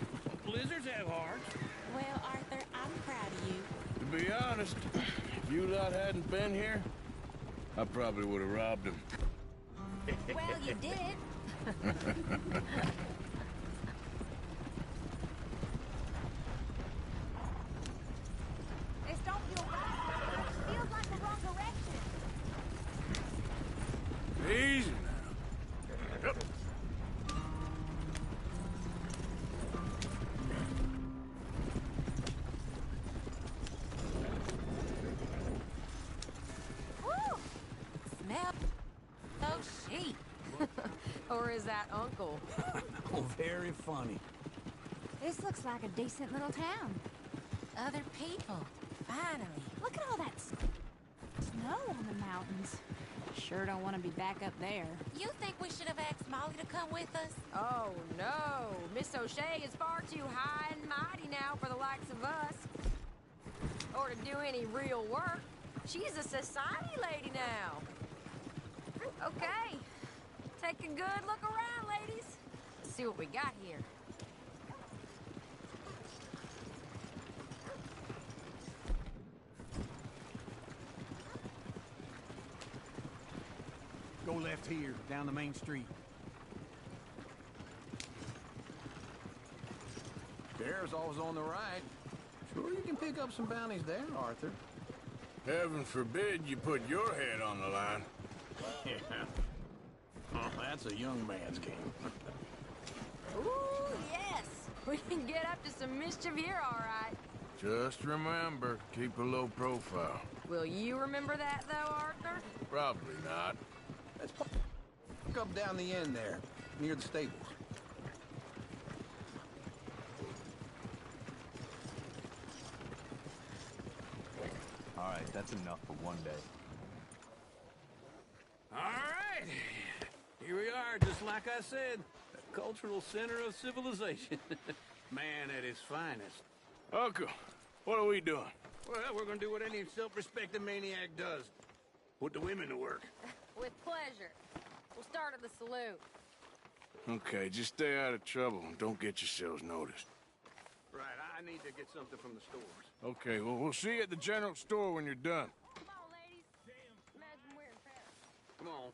Lizards have hearts. Well, Arthur, I'm proud of you. To be honest, if you lot hadn't been here, I probably would have robbed him. Well, you did. This don't feel right. It feels like the wrong direction. Easy now. Yep. is that uncle? Oh, very funny. This looks like a decent little town. Other people, finally. Look at all that snow on the mountains. Sure don't want to be back up there. You think we should have asked Molly to come with us? Oh, no. Miss O'Shea is far too high and mighty now for the likes of us. Or to do any real work. She's a society lady now. Okay. Take a good look around, ladies. Let's see what we got here. Go left here, down the main street. Bear's always on the right. Sure you can pick up some bounties there, Arthur. Heaven forbid you put your head on the line. Yeah. Oh, that's a young man's game. Ooh, yes. We can get up to some mischief here, all right. Just remember, keep a low profile. Will you remember that, though, Arthur? Probably not. Let's pick up down the end there, near the stables. All right, that's enough for one day. All right. Here we are, just like I said. The cultural center of civilization. Man at his finest. Uncle, what are we doing? Well, we're gonna do what any self-respecting maniac does. Put the women to work. With pleasure. We'll start at the saloon. Okay, just stay out of trouble and don't get yourselves noticed. Right, I need to get something from the stores. Okay, well, we'll see you at the general store when you're done. Come on, ladies. Imagine we're in Paris. Come on.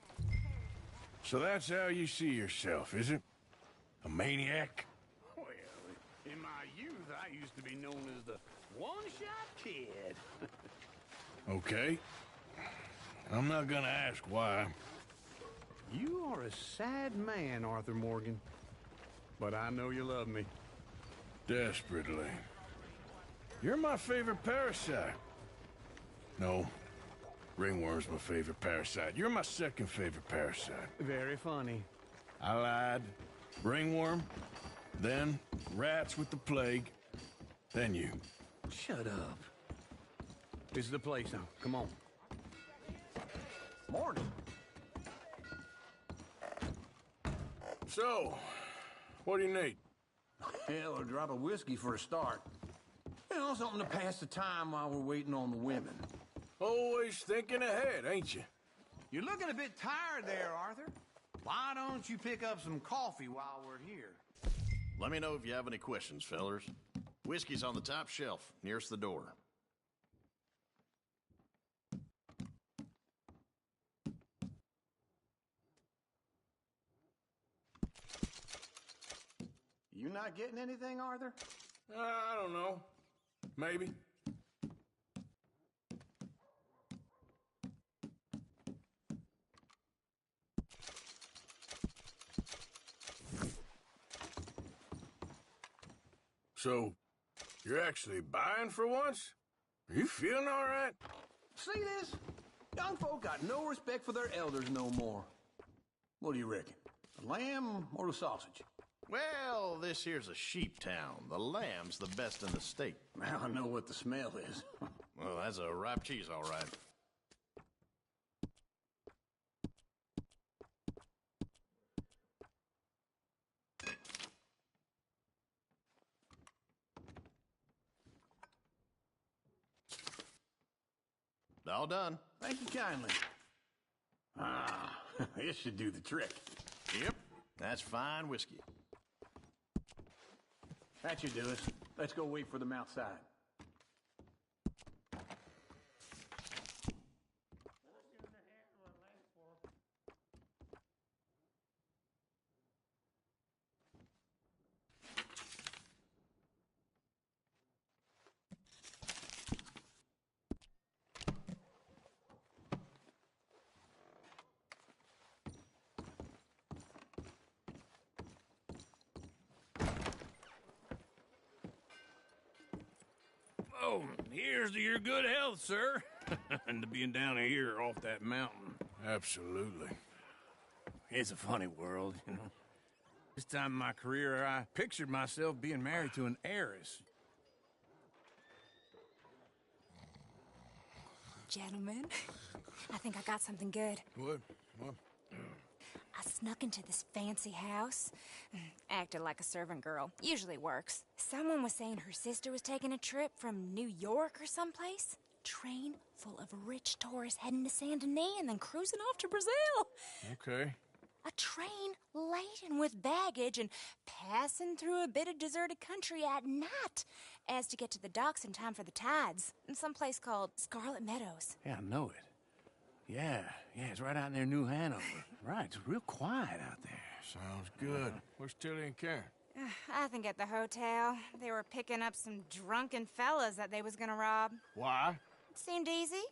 So that's how you see yourself, is it? A maniac? Well, in my youth, I used to be known as the one-shot kid. Okay. I'm not gonna ask why. You are a sad man, Arthur Morgan. But I know you love me. Desperately. You're my favorite parasite. No. Ringworm's my favorite parasite. You're my second favorite parasite. Very funny. I lied. Ringworm, then rats with the plague, then you. Shut up. This is the place now. Come on. Morning. So, what do you need? Hell, a drop of whiskey for a start. You know, something to pass the time while we're waiting on the women. Always thinking ahead, ain't you? You're looking a bit tired there, Arthur. Why don't you pick up some coffee while we're here? Let me know if you have any questions, fellers. Whiskey's on the top shelf, nearest the door. You not getting anything, Arthur? I don't know. Maybe. So, you're actually buying for once? Are you feeling all right? See this? Young folk got no respect for their elders no more. What do you reckon? The lamb or the sausage? Well, this here's a sheep town. The lamb's the best in the state. Now I know what the smell is. Well, that's a ripe cheese, all right. All done. Thank you kindly. Ah, this should do the trick. Yep, that's fine whiskey. That should do us. Let's go wait for them outside. Oh, here's to your good health, sir. And to being down here off that mountain. Absolutely. It's a funny world, you know. This time in my career, I pictured myself being married to an heiress. Gentlemen, I think I got something good. What? I snuck into this fancy house. Acted like a servant girl. Usually works. Someone was saying her sister was taking a trip from New York or someplace. Train full of rich tourists heading to Saint Denis and then cruising off to Brazil. Okay. A train laden with baggage and passing through a bit of deserted country at night as to get to the docks in time for the tides in some place called Scarlet Meadows. Yeah, I know it. Yeah, it's right out near New Hanover. Right, it's real quiet out there. Sounds good. Where's Tilly and Karen? I think at the hotel. They were picking up some drunken fellas that they was gonna rob. Why? It seemed easy.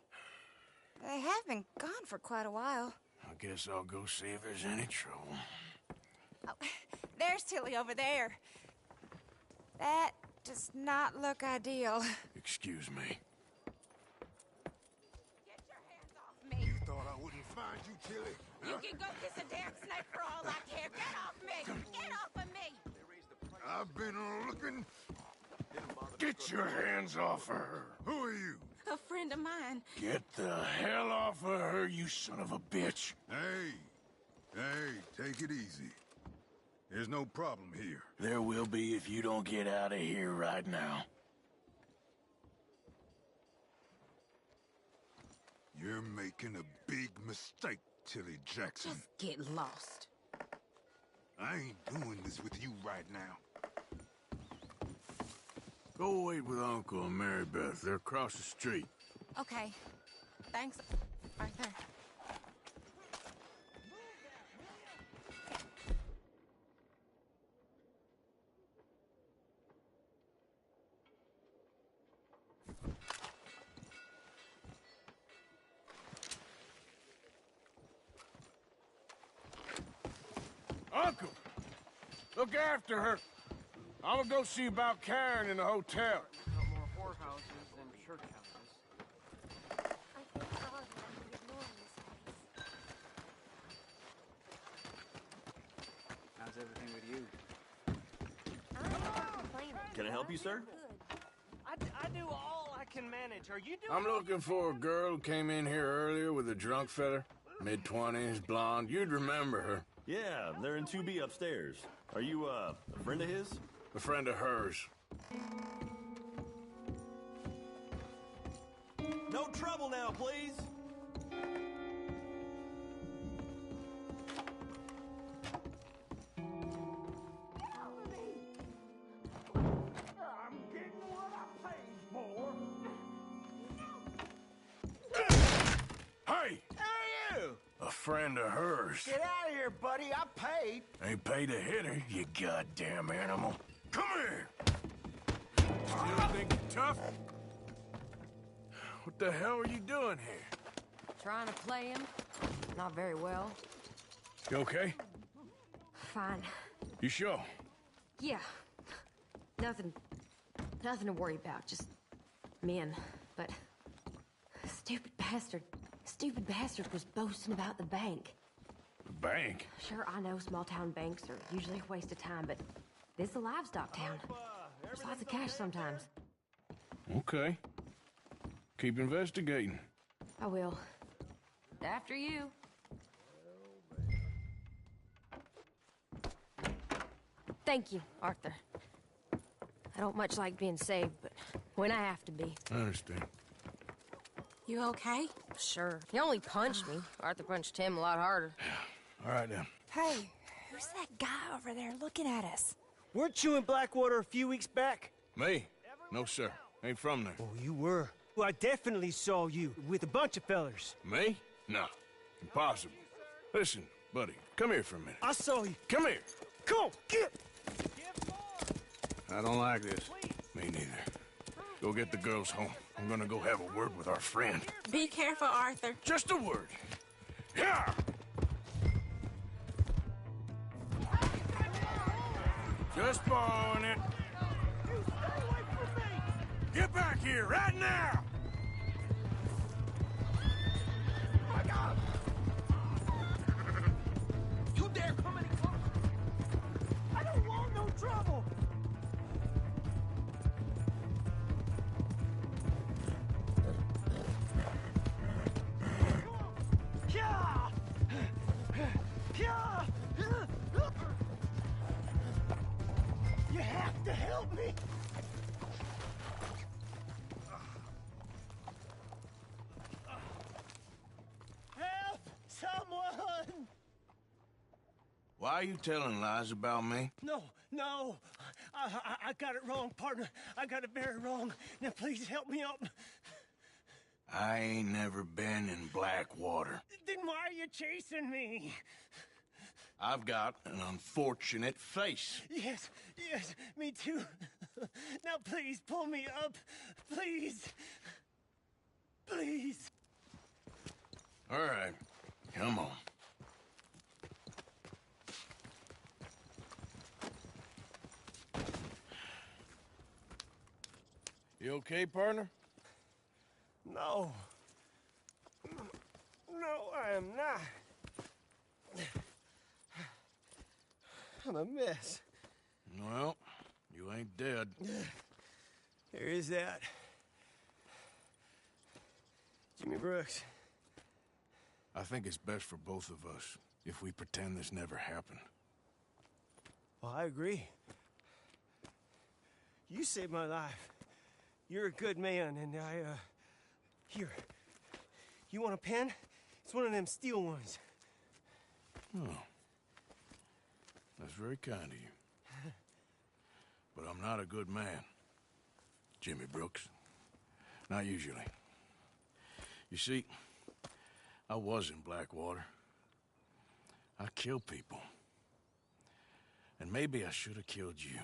They have been gone for quite a while. I guess I'll go see if there's any trouble. Oh, there's Tilly over there. That does not look ideal. Excuse me. Me. You thought I wouldn't find you, Tilly? You can go kiss a damn snake for all I care. Get off me! Get off of me! I've been looking. Get your hands off of her. Who are you? A friend of mine. Get the hell off of her, you son of a bitch. Hey, take it easy. There's no problem here. There will be if you don't get out of here right now. You're making a big mistake, Tilly Jackson. Just get lost. I ain't doing this with you right now. Go wait with Uncle and Mary Beth. They're across the street. Okay. Thanks, Arthur. Uncle! Look after her. I'm gonna go see about Karen in the hotel. More whorehouses than church houses. How's everything with you? Can I help you, sir? I do all I can manage. Are you doing? I'm looking for a girl who came in here earlier with a drunk fella. Mid-20s, blonde. You'd remember her. Yeah, they're in 2B upstairs. Are you, a friend of his? A friend of hers. No trouble now, please. I'm getting what I paid for. Hey! Hey, you! A friend of hers. Get out of here, buddy. I paid. Ain't paid to hit her, you goddamn animal. Come here! Still think you're tough? What the hell are you doing here? Trying to play him. Not very well. You okay? Fine. You sure? Yeah. Nothing to worry about. Just men. But stupid bastard was boasting about the bank. The bank? Sure, I know small town banks are usually a waste of time, but this is a livestock town. There's lots of cash sometimes. Okay. Keep investigating. I will. After you. Thank you, Arthur. I don't much like being saved, but when I have to be. I understand. You okay? Sure. He only punched me. Arthur punched him a lot harder. All right, then. Hey, who's that guy over there looking at us? Weren't you in Blackwater a few weeks back? Me? No, sir. Ain't from there. Oh, you were. Well, I definitely saw you with a bunch of fellers. Me? No. Impossible. Listen, buddy, come here for a minute. I saw you. Come here. Come on, get! I don't like this. Me neither. Go get the girls home. I'm gonna go have a word with our friend. Be careful, Arthur. Just a word. Yeah! Just borrowing it. Get back here right now! My God! You Why are you telling lies about me? No, no. I got it wrong, partner. I got it very wrong. Now, please help me up. I ain't never been in Blackwater. Then why are you chasing me? I've got an unfortunate face. Yes, me too. Now, please, pull me up. Please. Please. All right, come on. You okay, partner? No. No, I am not. I'm a mess. Well, you ain't dead. There is that. Jimmy Brooks. I think it's best for both of us if we pretend this never happened. Well, I agree. You saved my life. You're a good man, and here. You want a pen? It's one of them steel ones. Oh. That's very kind of you. But I'm not a good man, Jimmy Brooks. Not usually. You see, I was in Blackwater. I killed people. And maybe I should have killed you.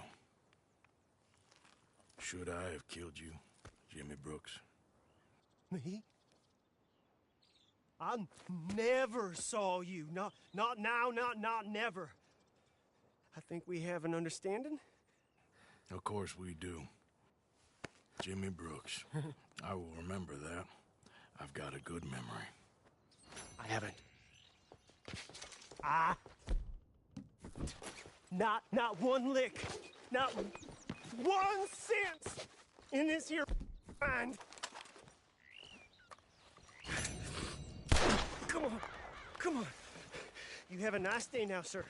Should I have killed you, Jimmy Brooks? Me? I never saw you. Not now, not never. I think we have an understanding? Of course we do. Jimmy Brooks. I will remember that. I've got a good memory. I haven't. Not one lick. Not 1 cent in this here mind. Come on. You have a nice day now, sir.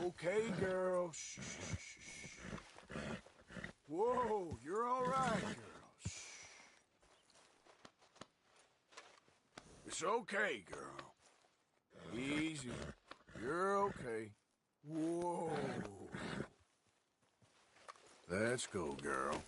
Okay, girl. Shh. Whoa, you're all right, girl. Shh. It's okay, girl. Easy. You're okay. Whoa. Let's go, girl.